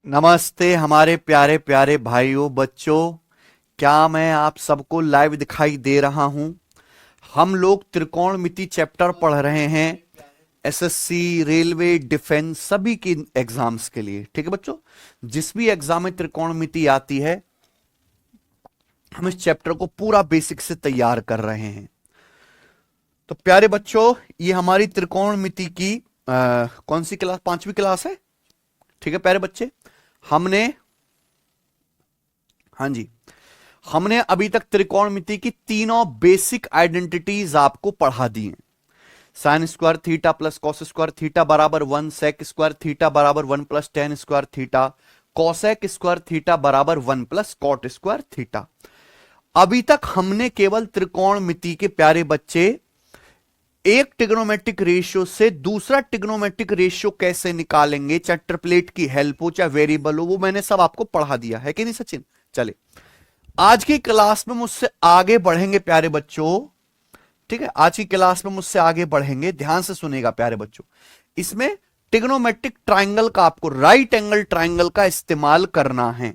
नमस्ते हमारे प्यारे प्यारे भाइयों बच्चों। क्या मैं आप सबको लाइव दिखाई दे रहा हूं? हम लोग त्रिकोणमिति चैप्टर पढ़ रहे हैं एसएससी, रेलवे, डिफेंस सभी की एग्जाम्स के लिए। ठीक है बच्चों, जिस भी एग्जाम में त्रिकोणमिति आती है हम इस चैप्टर को पूरा बेसिक से तैयार कर रहे हैं। तो प्यारे बच्चों, ये हमारी त्रिकोणमिति की कौन सी क्लास? पांचवी क्लास है। ठीक है प्यारे बच्चे, हमने हाँ जी, हमने अभी तक त्रिकोणमिति की तीनों बेसिक आइडेंटिटीज आपको पढ़ा दी हैं। Sine square theta plus cos square theta बराबर 1, सेक स्क्वायर थीटा बराबर 1 plus ten square theta, cosec square theta बराबर 1 प्लस कॉट स्क्वायर थीटा। अभी तक हमने केवल त्रिकोणमिति के प्यारे बच्चे एक ट्रिग्नोमेट्रिक रेशियो से दूसरा ट्रिग्नोमेट्रिक रेशियो कैसे निकालेंगे, चाहे ट्रिपलेट की हेल्प हो चाहे वेरिएबल हो, वो मैंने सब आपको पढ़ा दिया है कि नहीं सचिन? चले, आज की क्लास में मुझसे आगे बढ़ेंगे प्यारे बच्चों। ठीक है, आज की क्लास में मुझसे आगे बढ़ेंगे, ध्यान से सुनेगा प्यारे बच्चों। इसमें ट्रिग्नोमेट्रिक ट्राइंगल का, आपको राइट एंगल ट्राइंगल का इस्तेमाल करना है।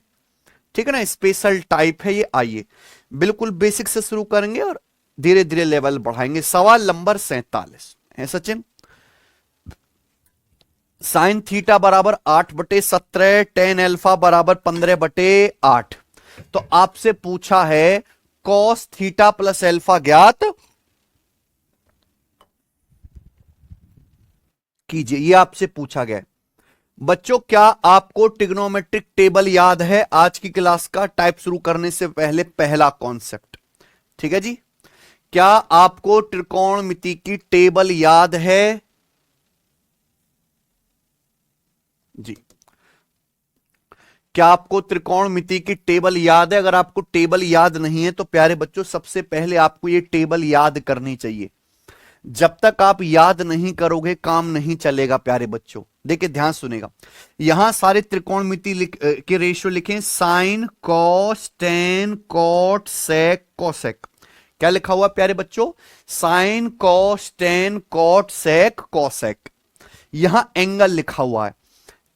ठीक है ना, स्पेशल टाइप है ये। आइए बिल्कुल बेसिक से शुरू करेंगे और धीरे धीरे लेवल बढ़ाएंगे। सवाल नंबर 47 है सचिन। साइन थीटा बराबर 8/17, टेन एल्फा बराबर 15/8। तो आपसे पूछा है कॉस थीटा प्लस एल्फा ज्ञात कीजिए, ये आपसे पूछा गया है। बच्चों, क्या आपको ट्रिग्नोमेट्रिक टेबल याद है? आज की क्लास का टाइप शुरू करने से पहले पहला कॉन्सेप्ट। ठीक है जी, क्या आपको त्रिकोणमिति की टेबल याद है जी? क्या आपको त्रिकोणमिति की टेबल याद है? अगर आपको टेबल याद नहीं है तो प्यारे बच्चों, सबसे पहले आपको ये टेबल याद करनी चाहिए। जब तक आप याद नहीं करोगे काम नहीं चलेगा प्यारे बच्चों। देखिए ध्यान सुनेगा, यहां सारे त्रिकोणमिति के रेशियो लिखें। साइन, कॉस, टेन, कॉट, सेक, कोसेक। क्या लिखा हुआ प्यारे बच्चों? साइन, कॉस, टेन, कॉट, सेक, कोसेक। यहां एंगल लिखा हुआ है।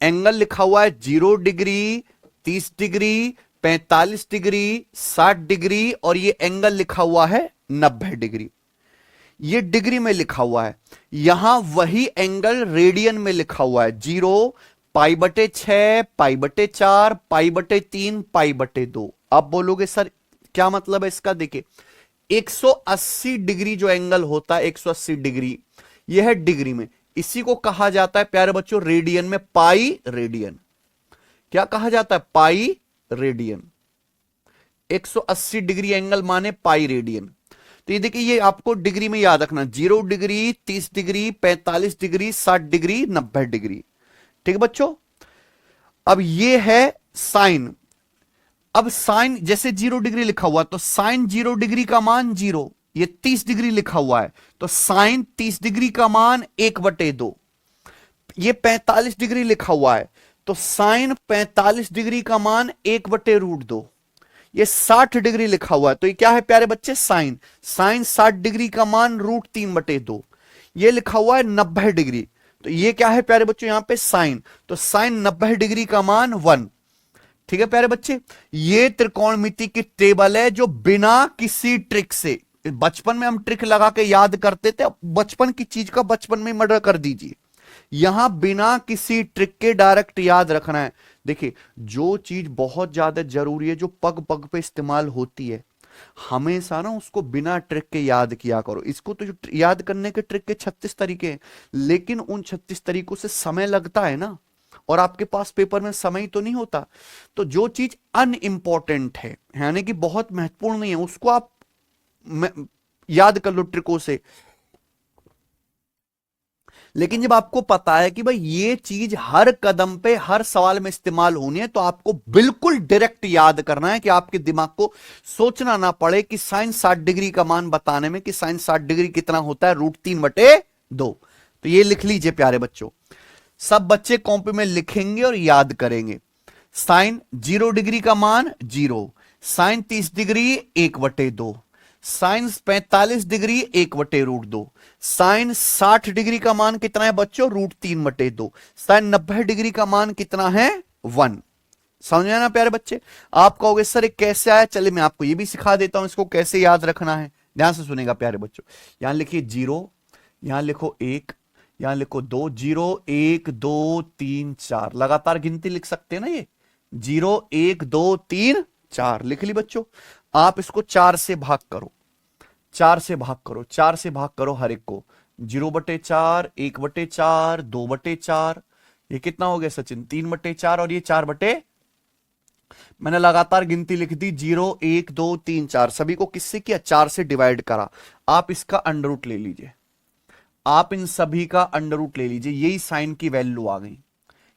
एंगल लिखा हुआ है 0 डिग्री, 30 डिग्री, 45 डिग्री, 60 डिग्री, और ये एंगल लिखा हुआ है 90 डिग्री। ये डिग्री में लिखा हुआ है। यहां वही एंगल रेडियन में लिखा हुआ है। 0, π/6, π/4, π/3, π/2। आप बोलोगे सर क्या मतलब है इसका? देखिए 180 डिग्री जो एंगल होता है, 180 डिग्री, यह है डिग्री में। इसी को कहा जाता है प्यारे बच्चों रेडियन में, पाई रेडियन। क्या कहा जाता है? Pi radian. 180 डिग्री एंगल माने पाई रेडियन। तो ये देखिए, ये आपको डिग्री में याद रखना। 0 degree, 30 degree, 45 degree, 60 degree, 90 degree. ठीक है बच्चों, अब ये है साइन। अब साइन जैसे 0 डिग्री लिखा हुआ तो साइन 0 डिग्री का मान 0। ये 30 डिग्री लिखा हुआ है तो साइन 30 डिग्री का मान 1/2। ये 45 डिग्री लिखा हुआ है तो साइन 45 डिग्री का मान 1/√2। ये 60 डिग्री लिखा हुआ है तो ये क्या है प्यारे बच्चे? साइन। साइन 60 डिग्री का मान √3/2। ये लिखा हुआ है 90 डिग्री, तो ये क्या है प्यारे बच्चों? यहां पे साइन, तो साइन 90 डिग्री का मान 1। ठीक है प्यारे बच्चे, ये त्रिकोणमिति की टेबल है जो बिना किसी ट्रिक से, बचपन में हम ट्रिक लगा के याद करते थे, बचपन की चीज का बचपन में मर्डर कर दीजिए। यहां बिना किसी ट्रिक के डायरेक्ट याद रखना है। देखिए, जो चीज बहुत ज्यादा जरूरी है, जो पग पग पे इस्तेमाल होती है, हमेशा ना उसको बिना ट्रिक के याद किया करो। इसको तो जो याद करने के ट्रिक के 36 तरीके हैं, लेकिन उन 36 तरीकों से समय लगता है ना, और आपके पास पेपर में समय तो नहीं होता। तो जो चीज अनइंपॉर्टेंट है, यानी कि बहुत महत्वपूर्ण नहीं है, उसको आप याद कर लो ट्रिकों से। लेकिन जब आपको पता है कि भाई ये चीज हर कदम पे हर सवाल में इस्तेमाल होनी है, तो आपको बिल्कुल डायरेक्ट याद करना है कि आपके दिमाग को सोचना ना पड़े कि साइन 60 डिग्री का मान बताने में कि साइन 60 डिग्री कितना होता है, √3/2। तो ये लिख लीजिए प्यारे बच्चों, सब बच्चे कॉपी में लिखेंगे और याद करेंगे। साइन 0 डिग्री का मान 0, sine 30 degree 1/2, sine 45 degree 1/√2, sine 60 degree का मान कितना है बच्चों? √3/2। साइन 90 डिग्री का मान कितना है? वन। समझ में आया ना प्यारे बच्चे। आप कहोगे सर ये कैसे आया, चलिए मैं आपको ये भी सिखा देता हूं इसको कैसे याद रखना है। ध्यान से सुनेगा प्यारे बच्चों। यहां लिखिए 0, यहां लिखो 1, यहां लिखो 2, 0 1 2 3 4, लगातार गिनती लिख सकते हैं ना ये। 0 1 2 3 4 लिख ली बच्चों। आप इसको 4 से भाग करो, 4 से भाग करो, 4 से भाग करो हर एक को। 0/4, 1/4, 2/4, ये कितना हो गया सचिन? 3/4, और ये 4/, मैंने लगातार गिनती लिख दी 0 1 2 3 4, सभी को किससे किया? 4 से डिवाइड करा। आप इसका अंडर रूट ले लीजिए, आप इन सभी का अंडर रूट ले लीजिए। यही साइन की वैल्यू आ गई,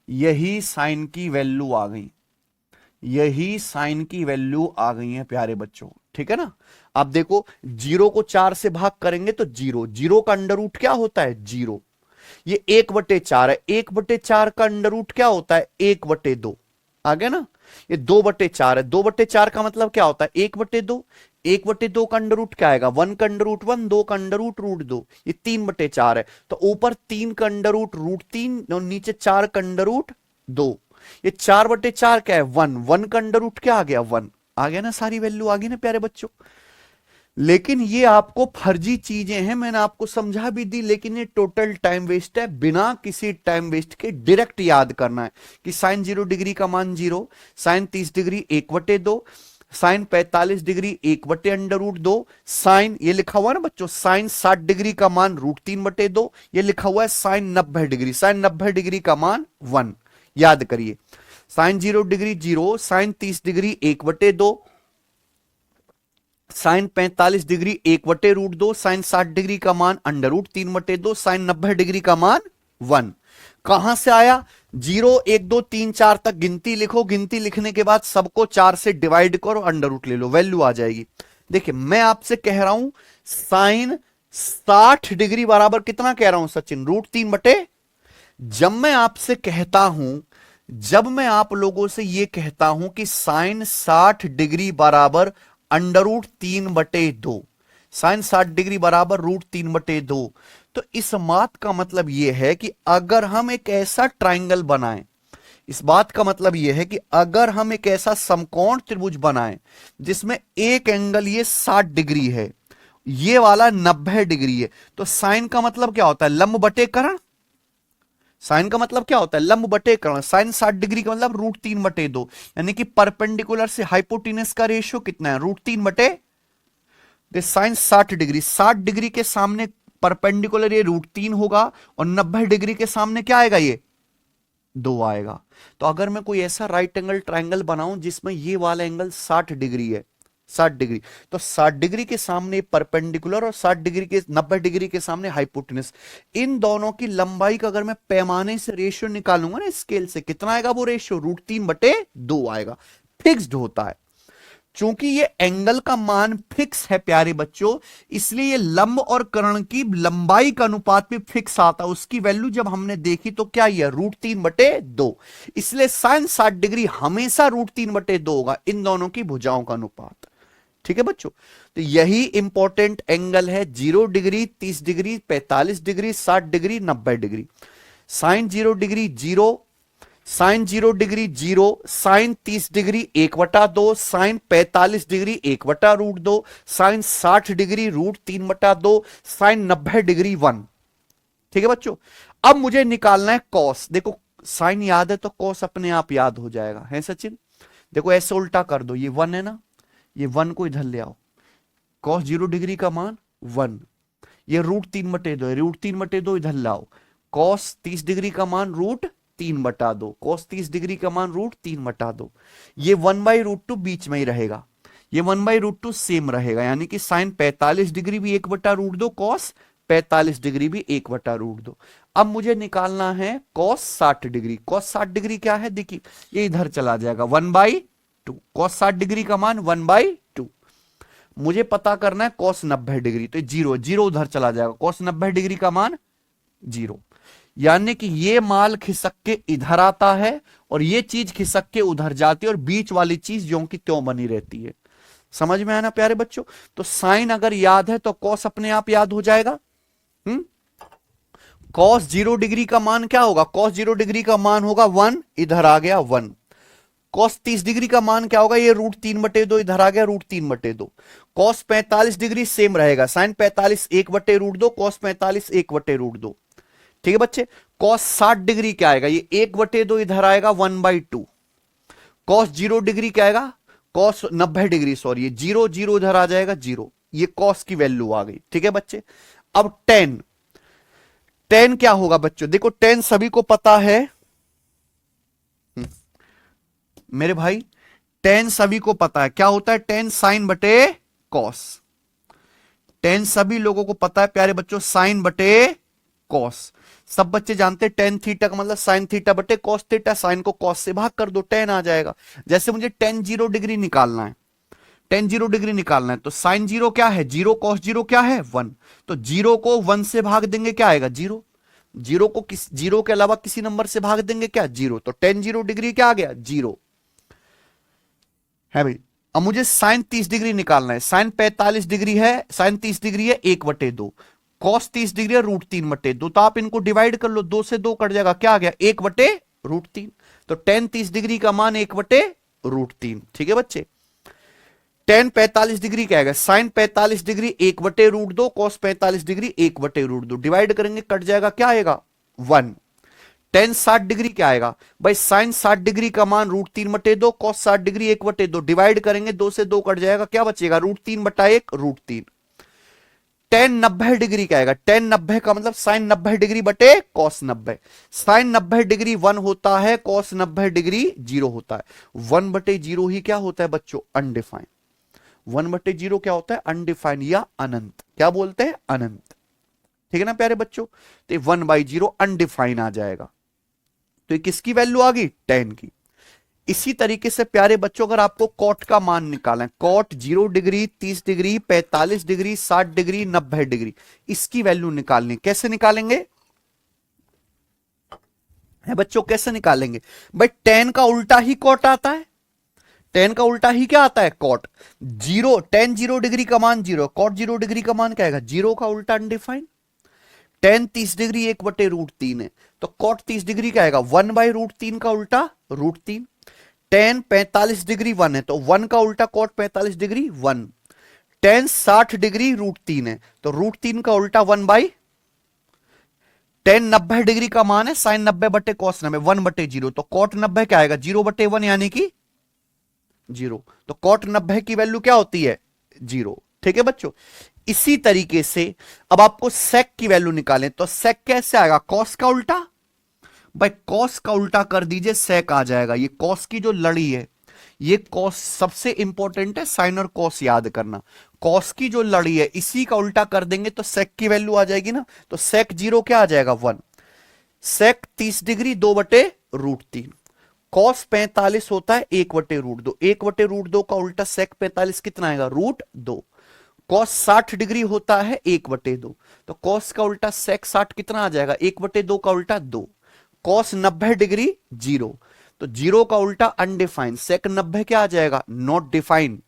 यही साइन की वैल्यू आ गई, यही साइन की वैल्यू आ गई है प्यारे बच्चों, ठीक है ना। आप देखो 0 को 4 से भाग करेंगे तो 0, 0 का अंडर रूट क्या होता है? 0। ये 1/4 है, 1/4 का अंडर रूट क्या होता है? 1/2। आ गया ना। ये 2/4 है, 2/4 का मतलब क्या होता है? 1/2। 1/2 का अंडर रूट क्या आएगा? 1 का अंडर रूट 1, 2 का अंडर रूट √2। ये 3/4 है, तो ऊपर 3 का अंडर रूट √3 और नीचे 4 का अंडर रूट 2। ये 4/4 क्या है? 1, 1 का अंडर रूट क्या आ गया? 1। आ गया ना, सारी वैल्यू आ गई ना प्यारे बच्चों। लेकिन ये आपको फर्जी चीजें हैं, मैंने आपको समझा भी दी, लेकिन ये टोटल टाइम वेस्ट है। बिना किसी टाइम वेस्ट के डायरेक्ट याद करना है कि साइन 0 डिग्री का मान 0, sine 30 degree 1/2, sine 45 degree 1/√2, sine ये लिखा हुआ है ना बच्चों, साइन 60 डिग्री का मान √3/2, ये लिखा हुआ है साइन 90 डिग्री, साइन 90 डिग्री का मान 1। याद करिए, sine 0 degree 0, sine 30 degree 1/2, sine 45 degree 1/√2, sine 60 degree का मान √3/2, साइन 90 डिग्री का मान 1। कहां से आया? 0 1 2 3 4 तक गिनती लिखो, गिनती लिखने के बाद सबको 4 से डिवाइड करो, अंडर रूट ले लो, वैल्यू आ जाएगी। देखिए मैं आपसे कह रहा हूं साइन 60 डिग्री बराबर कितना कह रहा हूं सचिन? √3/, जब मैं आपसे कहता हूं, जब मैं आप लोगों से यह कहता हूं कि साइन 60 डिग्री बराबर √3/2, साइन 60 डिग्री बराबर √3/2, तो इस बात का मतलब यह है कि अगर हम एक ऐसा ट्राइंगल बनाएं, इस बात का मतलब यह है कि अगर हम एक ऐसा समकोण त्रिभुज बनाएं जिसमें एक एंगल ये 60 डिग्री है, ये वाला 90 डिग्री है, तो साइन का मतलब क्या होता है? लंब बटे कर्ण। साइन का मतलब क्या होता है? लंब बटे कर्ण। साइन 60 डिग्री का मतलब √3/2, यानी कि परपेंडिकुलर से हाइपोटेनस का रेशियो कितना है? √3/, साइन 60 डिग्री, 60 डिग्री के सामने परपेंडिकुलर ये √3 होगा, और 90 डिग्री के सामने क्या आएगा? ये 2 आएगा। तो अगर मैं कोई ऐसा राइट एंगल ट्राइंगल बनाऊं जिसमें ये वाला एंगल 60 डिग्री है, 60 डिग्री, तो 60 डिग्री के सामने परपेंडिकुलर और 60 डिग्री के 90 डिग्री के सामने हाइपोटेनस, इन दोनों की लंबाई का अगर मैं पैमाने से रेशियो निकालूंगा ना स्केल से, कितना आएगा वो रेशियो? √3/2 आएगा। फिक्स्ड होता है। चूंकि ये एंगल का मान फिक्स है प्यारे बच्चों, इसलिए ये लंब और कर्ण की लंबाई का अनुपात भी फिक्स आता है। उसकी वैल्यू जब हमने देखी तो क्या ये √3/2, इसलिए साइन 60 डिग्री हमेशा √3/2 होगा, इन दोनों की भुजाओं का अनुपात। ठीक है बच्चों, तो यही इंपॉर्टेंट एंगल है। 0 degree, 30 degree, 45 degree, 60 degree, 90 degree. Sine 0 degree 0, sine 0 degree 0, sine 30 degree 1/2, sine 45 degree 1/√2, sine 60 degree √3/2, sine 90 degree 1। ठीक है बच्चों, अब मुझे निकालना है कॉस। देखो साइन याद है तो कॉस अपने आप याद हो जाएगा, है सचिन? देखो ऐसे उल्टा कर दो, ये 1 है ना, ये 1 को इधर ले आओ, कॉस 0 डिग्री का मान 1, ये √3/2 है, √3/2 इधर लाओ, कॉस 30 डिग्री का मान √3/2, कॉस 30 डिग्री का मान √3/2, ये 1/√2 बीच में ही रहेगा, ये 1/√2 सेम रहेगा, यानी कि साइन 45 डिग्री भी 1/√2, कॉस 45 डिग्री भी 1/√2। अब मुझे निकालना है कॉस 60 डिग्री। कॉस 60 डिग्री क्या है? देखिए ये इधर चला जाएगा 1/2, कॉस 60 डिग्री का मान 1/2। मुझे पता करना है कॉस 90 डिग्री, तो 0 0 उधर चला जाएगा, कॉस 90 डिग्री का मान 0, यानी कि ये माल खिसक के इधर आता है और ये चीज खिसक के उधर जाती है, और बीच वाली चीज ज्यों की त्यों बनी रहती है। समझ में आया ना प्यारे बच्चों? तो साइन अगर याद है तो कॉस अपने आप याद हो जाएगा। कॉस 0 डिग्री का मान क्या होगा? कॉस 0 डिग्री का मान होगा 1, इधर आ गया 1, कॉस 30 डिग्री का मान क्या होगा, ये √3/2 इधर आ गया √3/2। कॉस 45 डिग्री सेम रहेगा, साइन 45 1/√2, कॉस 45 1/√2। ठीक है बच्चे। कॉस 60 डिग्री क्या आएगा, ये 1/2 इधर आएगा 1/2। कॉस 0 डिग्री क्या आएगा, कॉस 90 डिग्री सॉरी, ये 0 0 इधर आ जाएगा 0। ये कॉस की वैल्यू आ गई। ठीक है बच्चे। अब टेन, टेन क्या होगा बच्चों, देखो टेन सभी को पता है मेरे भाई, टेन सभी को पता है क्या होता है, टेन साइन बटे कॉस। टेन सभी लोगों को पता है प्यारे बच्चों, साइन बटे कॉस। सब बच्चे जानते हैं टेन थीटा का मतलब साइन थीटा बटे कॉस थीटा, साइन को कॉस से भाग कर दो टेन आ जाएगा। जैसे मुझे टेन 0 डिग्री निकालना है, टेन 0 डिग्री निकालना है तो साइन 0 क्या है 0, कॉस 0 क्या है 1, तो 0 को 1 से भाग देंगे क्या आएगा 0, 0 को किस 0 के अलावा किसी नंबर से भाग देंगे क्या 0, तो टेन 0 डिग्री क्या आ गया 0 है भाई। अब मुझे साइन 30 डिग्री निकालना है, साइन 45 डिग्री है, साइन 30 डिग्री है 1/2, कॉस 30 डिग्री है √3/2, तो आप इनको डिवाइड कर लो, 2 से 2 कट जाएगा, क्या आ गया 1/√3, तो टेन 30 डिग्री का मान 1/√3। ठीक है बच्चे। टेन 45 डिग्री क्या आएगा, sine 45 degree 1/√2, cos 45 degree 1/√2, divide करेंगे कट जाएगा, क्या आएगा 1। टेन 60 डिग्री क्या आएगा भाई, साइन 60 डिग्री का मान √3/2, कॉस 60 डिग्री 1/2, डिवाइड करेंगे 2 से 2 कट जाएगा, क्या बचेगा √3/1 √3। टेन 90 डिग्री क्या आएगा, टेन 90 का मतलब साइन 90 डिग्री बटे कॉस 90, साइन 90 डिग्री 1 होता है, कॉस 90 डिग्री 0 होता है। 1/0 ही क्या होता है बच्चों, अनडिफाइंड। 1/0 क्या होता है, अनडिफाइंड या अनंत, क्या बोलते हैं अनंत। ठीक है ना प्यारे बच्चों, तो 1/0 अनडिफाइंड आ जाएगा। तो ये किसकी वैल्यू आ गई, टेन की। इसी तरीके से प्यारे बच्चों अगर आपको कॉट का मान निकालना है, cot 0 degree 30 degree 45 degree 60 degree 90 degree, इसकी वैल्यू निकालनी, कैसे निकालेंगे है बच्चों, कैसे निकालेंगे भाई, टेन का उल्टा ही कॉट आता है, टेन का उल्टा ही क्या आता है कॉट। 0 टेन 0 डिग्री का मान 0, कॉट 0 डिग्री का मान क्या आएगा 0 का उल्टा अनडिफाइंड। टेन 30 डिग्री 1/√3 है, तो कॉट 30 डिग्री क्या आएगा 1/√3 का उल्टा √3। टेन 45 डिग्री 1 है, तो 1 का उल्टा कॉट 45 डिग्री 1। टेन 60 डिग्री √3 है, तो √3 का उल्टा 1/। टेन 90 डिग्री का मान है साइन 90 बटे कॉस 90 1/0, तो कॉट 90 क्या आएगा 0/1 यानी कि 0, तो कॉट 90 की वैल्यू क्या होती है 0। ठीक है बच्चों। इसी तरीके से अब आपको सेक की वैल्यू निकालें, तो सेक कैसे आएगा, कॉस का उल्टा, भाई कॉस का उल्टा कर दीजिए सेक आ जाएगा। ये कॉस की जो लड़ी है, ये कॉस सबसे इंपॉर्टेंट है, साइन और कॉस याद करना। कॉस की जो लड़ी है इसी का उल्टा कर देंगे तो सेक की वैल्यू आ जाएगी ना, तो सेक 0 क्या आ जाएगा 1। सेक 30 डिग्री 2/√3, कॉस 45 होता है 1/√2, 1/√2 का उल्टा सेक 45 कितना आएगा √2। कॉस 60 डिग्री होता है 1/2, तो कॉस का उल्टा सेक 60 कितना आ जाएगा 1/2 का उल्टा 2। कॉस 90 डिग्री 0, तो 0 का उल्टा अनडिफाइंड, सेक 90 क्या आ जाएगा नॉट डिफाइंड।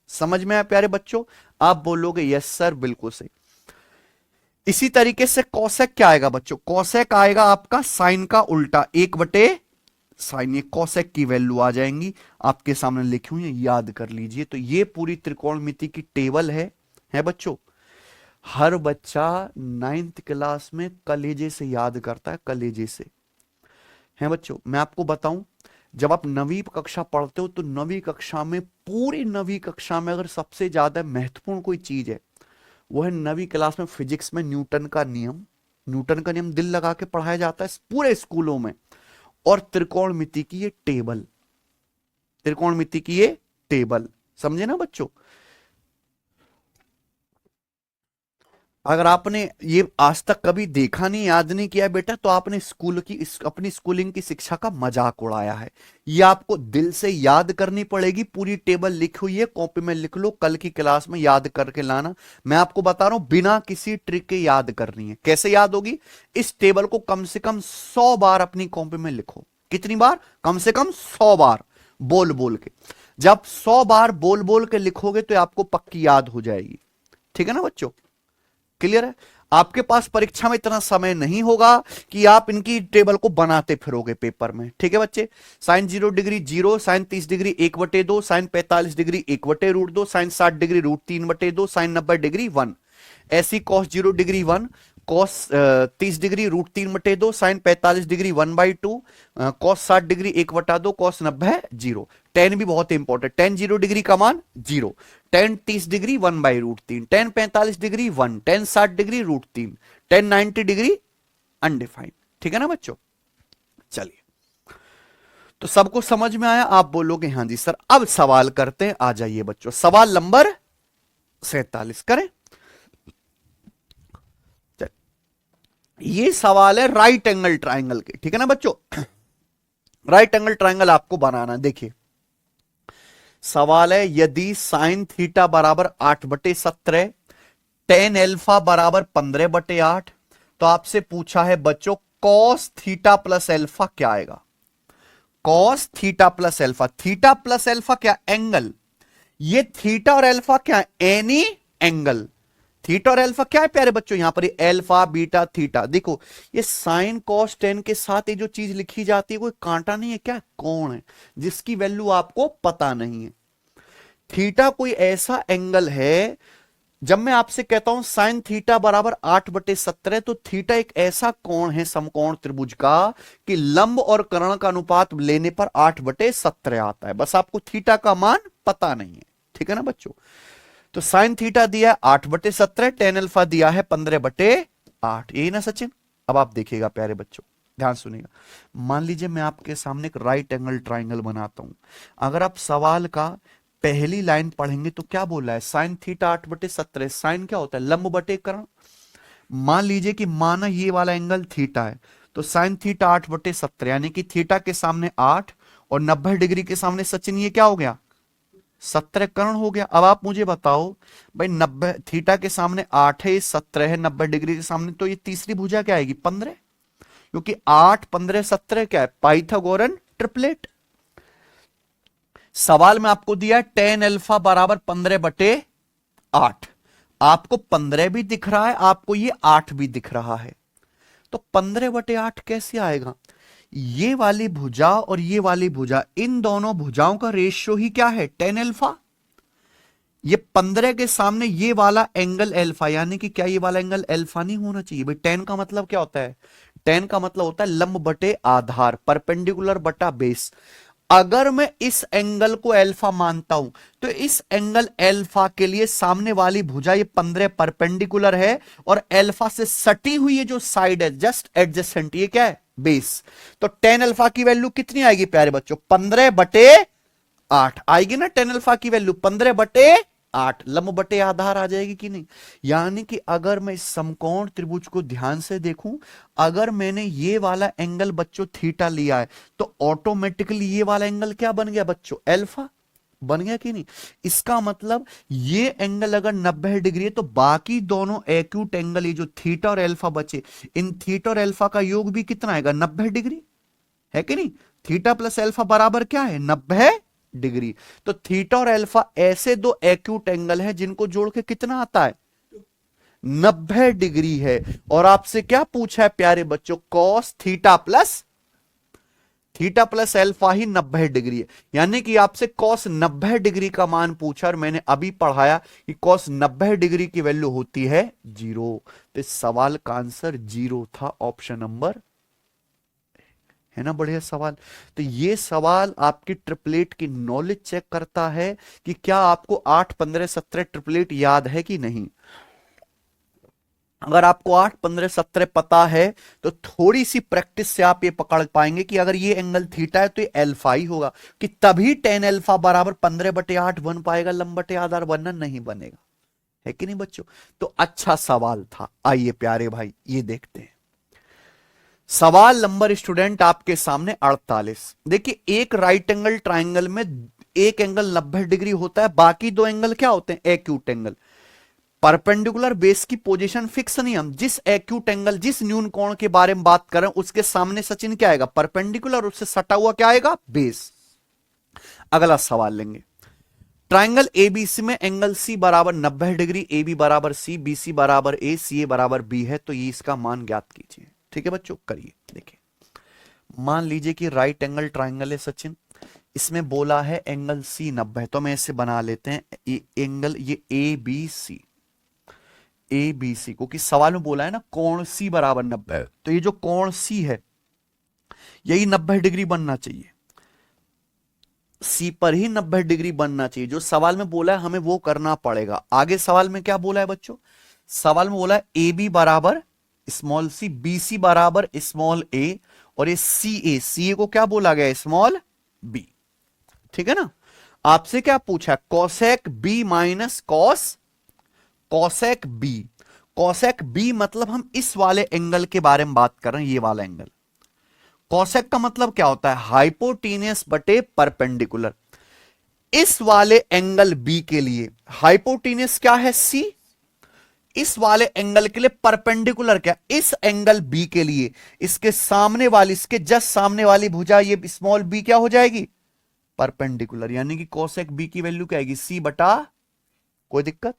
समझ में आया प्यारे बच्चों, आप बोलोगे यस सर बिल्कुल सही। इसी तरीके से कॉसेक क्या आएगा बच्चों, कॉसेक आएगा आपका साइन का उल्टा 1/साइन, ये कॉसेक की वैल्यू आ जाएंगी आपके सामने लिखी हुई है, याद कर लीजिए। तो ये पूरी त्रिकोणमिति की टेबल है बच्चों। हर बच्चा 9th क्लास में कलेजे से याद करता है, कलेजे से है बच्चों। मैं आपको बताऊं, जब आप 9वीं कक्षा पढ़ते हो तो 9वीं कक्षा में, पूरी 9वीं कक्षा में अगर सबसे ज्यादा महत्वपूर्ण कोई चीज है वो है 9वीं क्लास में फिजिक्स में न्यूटन का नियम। न्यूटन का नियम दिल लगा के पढ़ाया जाता है पूरे स्कूलों में, और त्रिकोणमिति की ये टेबल, त्रिकोणमिति की ये टेबल, समझे ना बच्चों। अगर आपने ये आज तक कभी देखा नहीं, याद नहीं किया बेटा, तो आपने स्कूल की अपनी स्कूलिंग की शिक्षा का मजाक उड़ाया है। ये आपको दिल से याद करनी पड़ेगी, पूरी टेबल लिखी हुई है, कॉपी में लिख लो, कल की क्लास में याद करके लाना। मैं आपको बता रहा हूं बिना किसी ट्रिक के याद करनी है। कैसे याद होगी, इस टेबल को कम से कम 100 बार अपनी कॉपी में लिखो। कितनी बार, कम से कम 100 बार बोल बोल के। जब 100 बार बोल बोल के लिखोगे तो आपको पक्की याद हो जाएगी। ठीक है ना बच्चों, क्लियर है। आपके पास परीक्षा में इतना समय नहीं होगा कि आप इनकी टेबल को बनाते फिरोगे पेपर में, ठीक है बच्चे। Sine 0 degree 0, sine 30 degree 1/2, sine 45 degree 1/√2, sine 60 degree √3/2, sine 90 degree 1। ऐसी cos 0 degree 1, cos 30 degree √3/2, sine 45 degree 1/2, cos 60 degree 1/2, cos 90 0। Tan भी बहुत इंपॉर्टेंट, टेन 0 डिग्री का मान 0, tan 30 degree 1/√3, tan 45 degree 1, tan 60 degree √3, tan 90 degree undefined, ठीक है ना बच्चों। चलिए, तो सबको समझ में आया? आप बोलोगे हाँ जी सर। अब सवाल करते हैं, आ जाइए बच्चों, सवाल नंबर 47 करें। ये सवाल है राइट एंगल ट्राइंगल के, ठीक है ना बच्चों। राइट एंगल ट्राइंगल आपको बनाना, देखिए सवाल है, यदि साइन थीटा बराबर 8/17, टेन एल्फा बराबर 15/8, तो आपसे पूछा है बच्चों कॉस थीटा प्लस एल्फा क्या आएगा। Cos theta plus alpha, theta plus alpha क्या? एंगल। ये थीटा और एल्फा क्या है? Any angle. थीटा और एल्फा क्या है प्यारे बच्चों? यहां पर एल्फा बीटा थीटा। देखो ये साइन कॉस टेन के साथ ये जो चीज लिखी जाती है कोई कांटा नहीं है, क्या कोण है, जिसकी वैल्यू आपको पता नहीं है। थीटा कोई ऐसा एंगल है, जब मैं आपसे कहता हूं साइन थीटा बराबर 8/17, तो थीटा एक ऐसा कोण है समकोण त्रिभुज का कि लंब और कर्ण का अनुपात लेने पर 8/17 आता है। बस आपको थीटा का मान पता नहीं है, ठीक है ना बच्चों। तो साइन थीटा दिया है 8/17, टेन अल्फा दिया है 15/8, यही ना सचिन। अब आप देखिएगा प्यारे बच्चों, ध्यान सुनिएगा। मान लीजिए मैं आपके सामने एक राइट एंगल ट्राइंगल बनाता हूं। अगर आप सवाल का पहली लाइन पढ़ेंगे तो क्या बोल रहा है, साइन थीटा 8/17, साइन क्या होता है? लंब बटे कर्ण। मान लीजिए कि माना ये वाला एंगल थीटा है, तो साइन थीटा 8/17, यानी कि थीटा के सामने 8 और 90 डिग्री के सामने सचिन ये क्या हो गया? 17 कर्ण हो गया। अब आप मुझे बताओ भाई, 90 थीटा के सामने 8 है, 17 है, 90 डिग्री के सामने, तो ये तीसरी भुजा क्या आएगी? 15, क्योंकि 8 15 17 क्या है? Pythagorean triplet. सवाल में आपको दिया टेन अल्फा बराबर 15/8, आपको 15 भी दिख रहा है, आपको ये 8 भी दिख रहा है, तो 15/8 कैसे आएगा? ये वाली भुजा और ये वाली भुजा, इन दोनों भुजाओं का रेशियो ही क्या है? Tan alpha. ये 15 के सामने ये वाला एंगल अल्फा, यानी कि क्या ये वाला एंगल अल्फा नहीं होना चाहिए भाई? टेन का मतलब क्या होता है? टेन का मतलब होता है लंब बटे आधार, परपेंडिकुलर बटा बेस। अगर मैं इस एंगल को अल्फा मानता हूं, तो इस एंगल अल्फा के लिए सामने वाली भुजा ये 15 परपेंडिकुलर है, और अल्फा से सटी हुई ये जो साइड है जस्ट एडजेसेंट, ये क्या है? बेस। तो टेन अल्फा की वैल्यू कितनी आएगी प्यारे बच्चों? 15/8 आएगी ना। टेन अल्फा की वैल्यू 15/8, लंब बटे आधार आ जाएगी कि नहीं? यानी कि अगर मैं इस समकोण त्रिभुज को ध्यान से देखूं, अगर मैंने ये वाला एंगल बच्चों थीटा लिया है, तो ऑटोमेटिकली ये वाला एंगल क्या बन गया बच्चों? अल्फा बन गया कि नहीं? इसका मतलब ये एंगल अगर 90 डिग्री है, तो बाकी दोनों एक्यूट एंगल, ये जो थीटा और अल्फा बचे, इन थीटा और अल्फा का योग भी कितना आएगा? 90 डिग्री, है कि नहीं? थीटा प्लस अल्फा बराबर क्या है? 90 डिग्री। तो थीटा और अल्फा ऐसे दो एक्यूट एंगल हैं जिनको जोड़ के कितना आता है? 90 डिग्री है। और आपसे क्या पूछा है प्यारे बच्चों? कॉस थीटा प्लस अल्फा ही 90 डिग्री है, यानी कि आपसे कॉस 90 डिग्री का मान पूछा, और मैंने अभी पढ़ाया कि कॉस 90 डिग्री की वैल्यू होती है 0। तो इस सवाल का आंसर 0 था, ऑप्शन नंबर, है ना बढ़िया सवाल। तो ये सवाल आपकी ट्रिपलेट की नॉलेज चेक करता है कि क्या आपको 8 15 17 ट्रिपलेट याद है कि नहीं। अगर आपको 8 15 17 पता है, तो थोड़ी सी प्रैक्टिस से आप ये पकड़ पाएंगे कि अगर ये एंगल थीटा है तो ये अल्फा ही होगा, कि तभी टेन अल्फा बराबर 15/8 बन पाएगा लंब बटे आधार, वरना नहीं बनेगा, है कि नहीं बच्चों। तो अच्छा सवाल था। आइए प्यारे भाई ये देखते हैं सवाल नंबर स्टूडेंट आपके सामने 48। देखिए एक राइट एंगल ट्राइंगल में एक एंगल 90 डिग्री होता है, बाकी दो एंगल क्या होते हैं? Acute angle. परपेंडिकुलर बेस की पोजीशन फिक्स नहीं, हम जिस एक्यूट एंगल, जिस न्यून कोण के बारे में बात कर रहे हैं, उसके सामने सचिन क्या आएगा? परपेंडिकुलर, उससे सटा हुआ क्या आएगा? बेस। अगला सवाल लेंगे। ट्राइंगल एबीसी में एंगल सी बराबर 90 डिग्री, ए बी बराबर सी, बी सी बराबर ए, सी ए बराबर बी है, तो ये इसका मान ज्ञात कीजिए। ठीक है बच्चों, करिए। देखिए, मान लीजिए कि राइट एंगल ट्राइंगल है सचिन, इसमें बोला है एंगल सी 90, तो मैं इसे बना लेते हैं ये एंगल, ये A B C, A B C, क्योंकि सवाल में बोला है ना कोण सी बराबर 90, तो ये जो कोण सी है यही 90 डिग्री बनना चाहिए, सी पर ही 90 डिग्री बनना चाहिए। जो सवाल में बोला है हमें वो करना पड़ेगा। आगे सवाल में क्या बोला है बच्चों, सवाल में बोला है ए बी बराबर स्मॉल सी, बी सी बराबर स्मॉल ए, और ये सी ए को क्या बोला गया, स्मॉल बी। ठीक है ना। आपसे क्या पूछा, cosec B minus cosec B. Cosec B मतलब हम इस वाले एंगल के बारे में बात कर रहे हैं, ये वाला एंगल। कोसेक का मतलब क्या होता है, हाइपोटीनियस बटे परपेंडिकुलर। इस वाले एंगल बी के लिए हाइपोटीनियस क्या है, सी। इस वाले एंगल के लिए परपेंडिकुलर क्या, इस एंगल बी के लिए इसके सामने वाली, इसके जस्ट सामने वाली भुजा ये स्मॉल बी क्या हो जाएगी, परपेंडिकुलर। यानी कि कोसेक बी की वैल्यू क्या आएगी, सी बटा, कोई दिक्कत।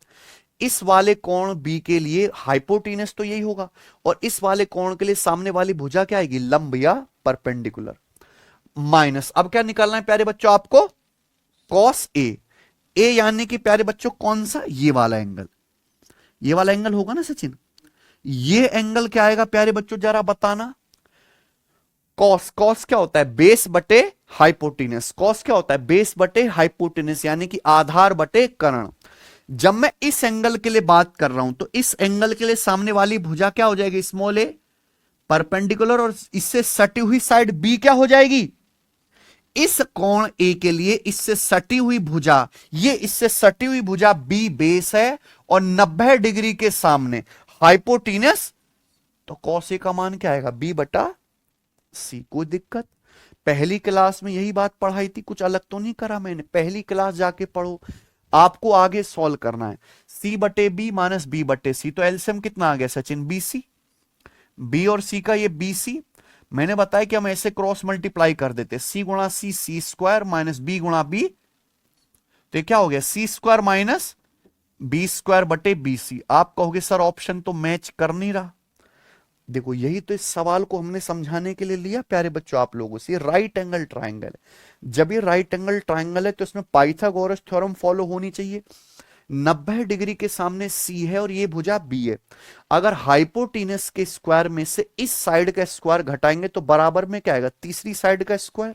इस वाले कोण बी के लिए हाइपोटीनस तो यही होगा, और इस वाले कोण के लिए सामने वाली भुजा क्या आएगी, लंब या परपेंडिकुलर। माइनस, अब क्या निकालना है प्यारे बच्चों आपको, कॉस ए। ए यानी कि प्यारे बच्चों कौन सा, ये वाला एंगल, ये वाला एंगल होगा ना सचिन। ये एंगल क्या आएगा प्यारे बच्चों, जरा बताना। कॉस, कॉस क्या होता है, बेस बटे हाइपोटीनस। कॉस क्या होता है, बेस बटे हाइपोटीनस, यानी कि आधार बटे कर्ण। जब मैं इस एंगल के लिए बात कर रहा हूं, तो इस एंगल के लिए सामने वाली भुजा क्या हो जाएगी, स्मॉल ए, परपेंडिकुलर, और इससे सटी हुई साइड बी क्या हो जाएगी, इस कोण ए के लिए इससे सटी हुई भुजा, ये इससे सटी हुई भुजा बी बेस है, और 90 डिग्री के सामने हाइपोटीनस, तो कॉस ए का मान क्या आएगा, बी बटा सी। कोई दिक्कत, पहली क्लास में यही बात पढ़ाई थी, कुछ अलग तो नहीं करा मैंने। पहली क्लास जाके पढ़ो, आपको आगे सॉल्व करना है। सी बटे बी माइनस बी बटे सी, तो एलसीएम कितना आ गया सचिन, बी सी। बी और सी का ये बी सी, मैंने बताया कि हम ऐसे क्रॉस मल्टीप्लाई कर देते, सी गुणा सी, सी स्क्वायर माइनस बी गुणा बी, तो क्या हो गया, सी स्क्वायर माइनस बी स्क्वायर बटे बी सी। आप कहोगे सर ऑप्शन तो मैच कर नहीं रहा। देखो यही तो इस सवाल को हमने समझाने के लिए लिया प्यारे बच्चों आप लोगों से। राइट एंगल ट्राइंगल है, जब ये राइट एंगल ट्राइंगल है तो इसमें पाइथागोरस थ्योरम फॉलो होनी चाहिए। 90 डिग्री के सामने सी है और ये भुजा बी है। अगर हाइपोटीनस के स्क्वायर में से इस साइड का स्क्वायर घटाएंगे तो बराबर में क्या आएगा, तीसरी साइड का स्क्वायर।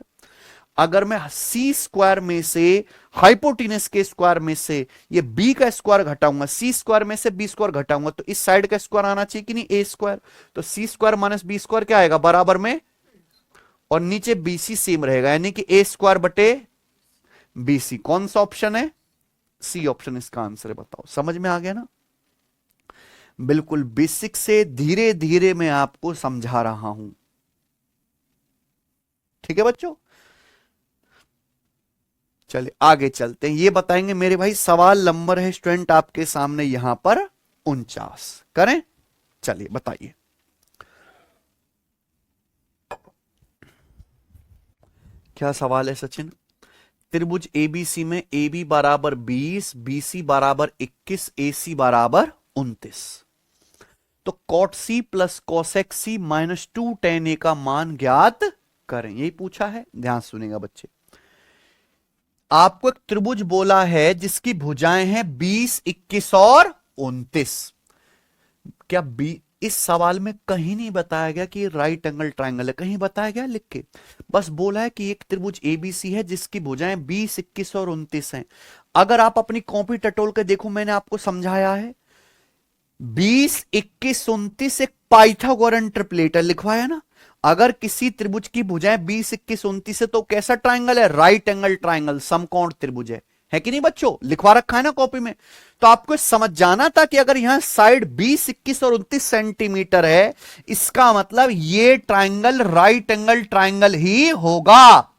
अगर मैं सी स्क्वायर में से हाइपोटीनस के स्क्वायर में से ये बी का स्क्वायर घटाऊंगा, सी स्क्वायर में से बी स्क्वायर घटाऊंगा, तो इस साइड का स्क्वायर आना चाहिए कि नहीं, ए स्क्वायर। तो सी स्क्वायर माइनस बी स्क्वायर क्या आएगा, बराबर में, और नीचे बीसी सेम रहेगा, यानी कि ए स्क्वायर बटे बीसी। कौन सा ऑप्शन है, सी ऑप्शन इसका आंसर है। बताओ समझ में आ गया ना। बिल्कुल बेसिक से धीरे धीरे मैं आपको समझा रहा हूं, ठीक है बच्चों। चलिए आगे चलते हैं। ये बताएंगे मेरे भाई, सवाल नंबर है स्टूडेंट आपके सामने यहां पर 49, करें। चलिए बताइए, क्या सवाल है सचिन। त्रिभुज एबीसी में ए बी बराबर 20, बीसी बराबर 21, एसी बराबर 29, तो कॉट सी प्लस कोसेक सी माइनस 2 tan ए का मान ज्ञात करें, यही पूछा है। ध्यान सुनेगा बच्चे, आपको एक त्रिभुज बोला है जिसकी भुजाएं हैं 20, 21 और 29। क्या इस सवाल में कहीं नहीं बताया गया कि राइट एंगल ट्राइंगल है, कहीं बताया गया लिख के, बस बोला है कि एक त्रिभुज एबीसी है जिसकी भुजाएं 20, 21 और 29 हैं। अगर आप अपनी कॉपी टटोल के देखो, मैंने आपको समझाया है 20, 21, 29 एक पाइथागोरन ट्रिपलेट है, लिखवाया ना। अगर किसी त्रिभुज की भुजाएं 20, 21, 29 है तो कैसा ट्राइंगल है, राइट एंगल ट्राइंगल, समकोण त्रिभुज है कि नहीं बच्चों, लिखवा रखा है ना कॉपी में। तो आपको समझ जाना था कि अगर यहां साइड 20, 21 और 29 सेंटीमीटर है, इसका मतलब ये ट्राइंगल राइट एंगल ट्राइंगल ही होगा,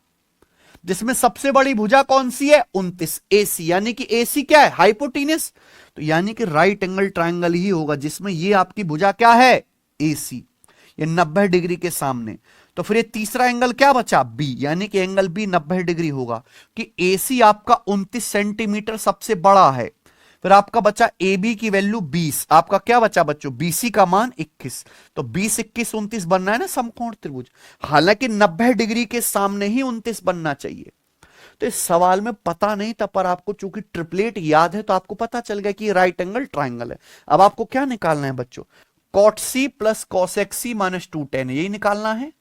जिसमें सबसे बड़ी भुजा कौन सी है, 29, एसी। यानी कि एसी क्या है, हाइपोटीनस, तो यानी कि राइट एंगल ट्राइंगल ही होगा जिसमें ये आपकी भुजा क्या है, एसी, ये 90 डिग्री के सामने। तो फिर ये तीसरा एंगल क्या बचा, बी, यानी कि एंगल बी 90 डिग्री होगा कि एसी आपका 29 सेंटीमीटर सबसे बड़ा है। फिर आपका बचा ए बी की वैल्यू 20, आपका क्या बचा बच्चों, बीसी का मान 21। तो 20 21 29 बनना है ना समकोण त्रिभुज, हालांकि 90 डिग्री के सामने ही 29 बनना चाहिए। तो इस सवाल में पता नहीं था, पर आपको चूंकि ट्रिपलेट याद है तो आपको पता चल गया कि राइट एंगल ट्राइंगल है। अब आपको क्या निकालना है बच्चों, cot C plus cosec C minus 2tan, यही निकालना है।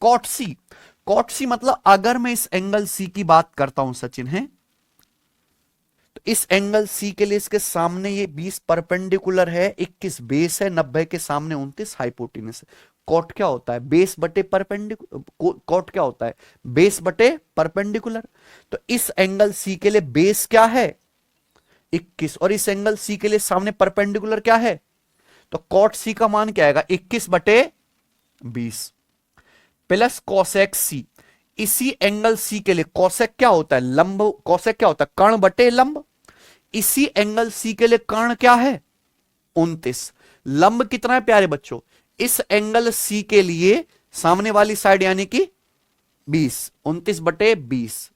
कॉट सी मतलब अगर मैं इस एंगल सी की बात करता हूं सचिन है, तो इस एंगल सी के लिए इसके सामने ये 20 परपेंडिकुलर है, 21 बेस है, 90 के सामने 29 हाइपोटेनस है। कॉट क्या होता है, बेस बटे परपेंडिकुलर, कॉट क्या होता है, बेस बटे परपेंडिकुलर। तो इस एंगल सी के लिए बेस क्या है 21, और इस एंगल सी के लिए सामने परपेंडिकुलर क्या है, तो कॉट सी का मान क्या आएगा 21 बटे 20 प्लस कॉसेक सी। इसी एंगल सी के लिए कॉसेक क्या होता है, लंब, कॉसेक क्या होता है कर्ण बटे लंब। इसी एंगल सी के लिए कर्ण क्या है 29, लंब कितना है प्यारे बच्चों, इस एंगल सी के लिए सामने वाली साइड यानी कि 20, 29 बटे 20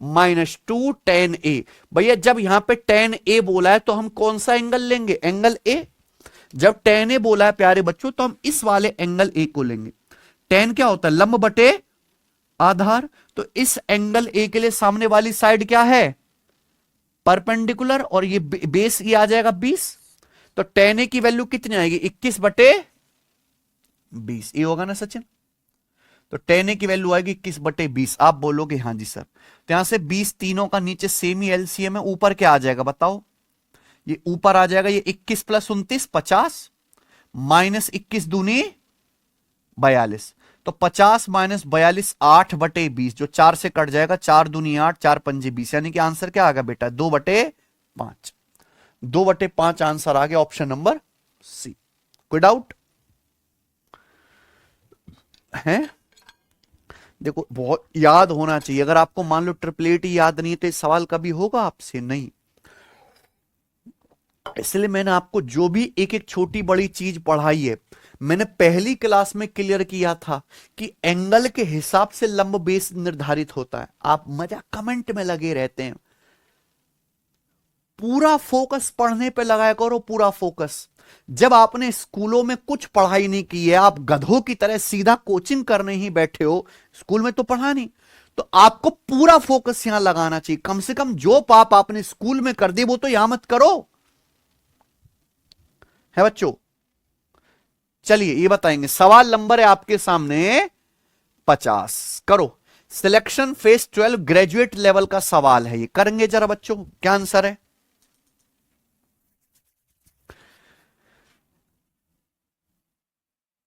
माइनस 2 tan a। भैया जब यहां पे tan a बोला है तो हम कौन सा एंगल लेंगे, एंगल a। जब tan a बोला है प्यारे बच्चों तो हम इस वाले एंगल a को लेंगे। tan क्या होता है, लंब बटे आधार। तो इस एंगल a के लिए सामने वाली साइड क्या है, परपेंडिकुलर, और ये बेस ये आ जाएगा 20। तो tan a की वैल्यू कितनी आएगी 21 बटे 20, ये होगा ना सचिन। तो tan a की वैल्यू आएगी 21 बटे 20। आप बोलोगे हाँ जी सर, तो यहां से 20 तीनों का नीचे सेमी एलसीएम है, ऊपर क्या आ जाएगा बताओ, ये ऊपर आ जाएगा ये 21 प्लस 29 50 माइनस 21 दूनी 42। तो 50 माइनस 42 8 बटे 20, जो 4 से कट जाएगा, 4 दूनी 8 4 पंजे 20, यानी कि आंसर क्या आ गया बेटा 2 बटे 5। 2 बटे 5 आंसर आ गया ऑप्शन नंबर सी। कोई डाउट है, देखो बहुत याद होना चाहिए। अगर आपको मान लो ट्रिपलेट ही याद नहीं है तो ये सवाल कभी होगा आपसे नहीं। इसलिए मैंने आपको जो भी एक एक छोटी बड़ी चीज पढ़ाई है, मैंने पहली क्लास में क्लियर किया था कि एंगल के हिसाब से लंब बेस निर्धारित होता है। आप मजा कमेंट में लगे रहते हैं, पूरा फोकस पढ़ने पे लगाया करो, पूरा फोकस। जब आपने स्कूलों में कुछ पढ़ाई नहीं की है, आप गधों की तरह सीधा कोचिंग करने ही बैठे हो, स्कूल में तो पढ़ा नहीं, तो आपको पूरा फोकस यहां लगाना चाहिए। कम से कम जो पाप आपने स्कूल में कर दी वो तो यहां मत करो, है बच्चों। चलिए ये बताएंगे, सवाल नंबर है आपके सामने 50, करो। सिलेक्शन फेज 12 ग्रेजुएट लेवल का सवाल है ये, करेंगे जरा बच्चों, क्या आंसर है।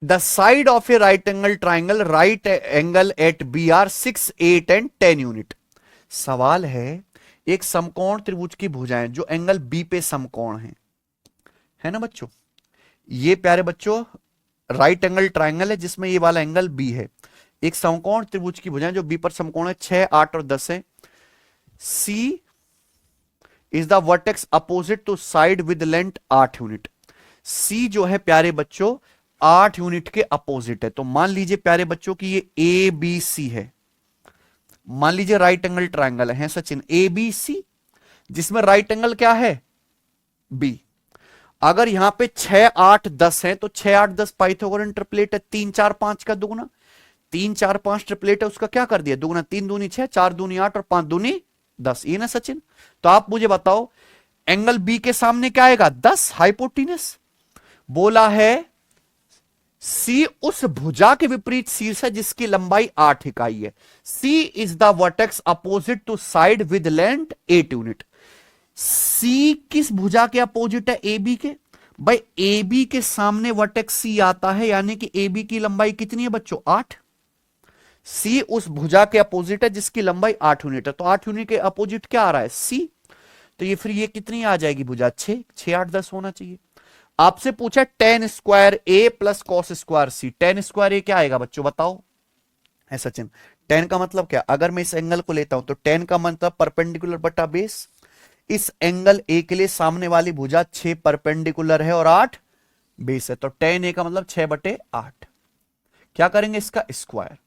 The side of a right angle triangle, right angle at B are 6, 8 and 10 unit. सवाल है एक समकोण त्रिभुज की भुजाएं जो एंगल बी पे समकोण है ना बच्चों। ये प्यारे बच्चों राइट एंगल ट्राइंगल है जिसमें ये वाला एंगल बी है। एक समकोण त्रिभुज की भुजाएं जो बी पर समकोण है, 6 8 और 10 है। C is the vertex opposite to side with length 8 unit. C जो है प्यारे बच्चों 8 यूनिट के अपोजिट है। तो मान लीजिए प्यारे बच्चों की ये ए बी सी है, मान लीजिए राइट एंगल ट्राइंगल है सचिन ए बी सी, जिसमें राइट एंगल क्या है बी। अगर यहां पे 6 8 10 है तो 6 8 10 पाइथागोरन ट्रिपलेट है, 3 4 5 का दुगुना, 3 4 5 ट्रिपलेट है, उसका क्या कर दिया दुगुना, 3 दूनी 6 4 दूनी 8 और 5 दूनी 10, ये ना सचिन। तो आप मुझे बताओ एंगल बी के सामने क्या आएगा 10 हाइपोटेनस। बोला है सी उस भुजा के विपरीत शीर्ष है जिसकी लंबाई 8 इकाई है। C is the vertex opposite to side with length 8 unit. सी किस भुजा के अपोजिट है ए बी के, भाई ए बी के सामने वर्टेक्स सी आता है, यानी कि ए बी की लंबाई कितनी है बच्चों 8। सी उस भुजा के अपोजिट है जिसकी लंबाई 8 यूनिट है, तो 8 यूनिट के अपोजिट क्या आ रहा है सी। तो ये फिर ये कितनी आ जाएगी भुजा 6 6 8 10 होना चाहिए। आपसे पूछा tan स्क्वायर ए प्लस कॉस स्क्वायर सी, tan स्क्वायर ए क्या आएगा बच्चों बताओ, है सचिन। tan का मतलब क्या, अगर मैं इस एंगल को लेता हूं तो tan का मतलब परपेंडिकुलर बटा बेस। इस एंगल ए के लिए सामने वाली भुजा 6 परपेंडिकुलर है और 8 बेस है, तो tan ए का मतलब 6 बटे 8। क्या करेंगे, इसका स्क्वायर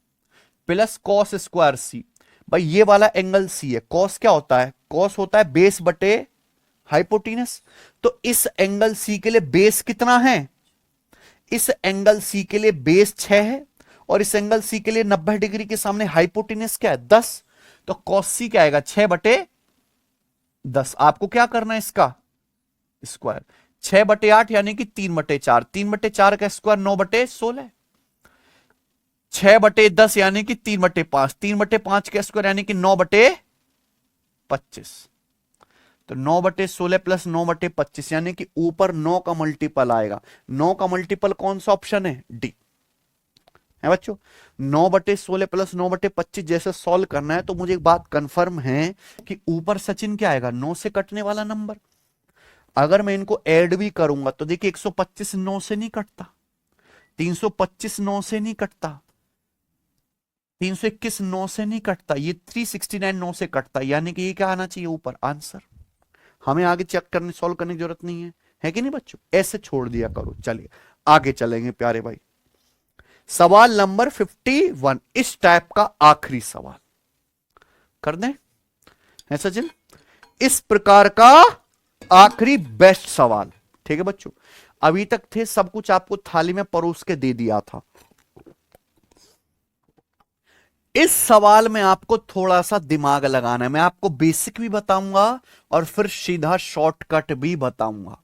प्लस कॉस स्क्वायर सी। भाई ये वाला एंगल सी है, कॉस क्या होता है, कॉस होता है बेस बटे हाइपोटेनस। तो इस एंगल सी के लिए बेस कितना है, इस एंगल सी के लिए बेस 6 है, और इस एंगल सी के लिए 90 डिग्री के सामने हाइपोटेनस क्या है 10। तो कॉस सी क्या आएगा 6/10। आपको क्या करना है, इसका स्क्वायर 6/8 यानी कि 3/4, 3/4 का स्क्वायर 9/16, 6/10 यानी कि 3/5, 3/5 का स्क्वायर यानी कि 9/25। तो 9/16 प्लस 9/25 यानी कि ऊपर 9 का मल्टीपल आएगा। 9 का मल्टीपल कौन सा ऑप्शन है, डी है बच्चों। 9/16 प्लस 9/25 जैसे सॉल्व करना है तो मुझे एक बात कंफर्म है कि ऊपर सचिन क्या आएगा, 9 से कटने वाला नंबर। अगर मैं इनको ऐड भी करूंगा तो देखिए 125 9 से नहीं कटता, 325 9 से नहीं कटता, 321 9 से नहीं कटता, ये 369 9 से कटता, यानी कि ये क्या आना चाहिए ऊपर आंसर। हमें आगे चेक करने सॉल्व करने की जरूरत नहीं है कि नहीं बच्चों, ऐसे छोड़ दिया करो। चलिए आगे चलेंगे प्यारे भाई, सवाल नंबर 51, इस टाइप का आखिरी सवाल कर दें, है सचिन, इस प्रकार का आखिरी बेस्ट सवाल। ठीक है बच्चों, अभी तक थे सब कुछ आपको थाली में परोस के दे दिया था। इस सवाल में आपको थोड़ा सा दिमाग लगाना है, मैं आपको बेसिक भी बताऊंगा और फिर सीधा शॉर्टकट भी बताऊंगा।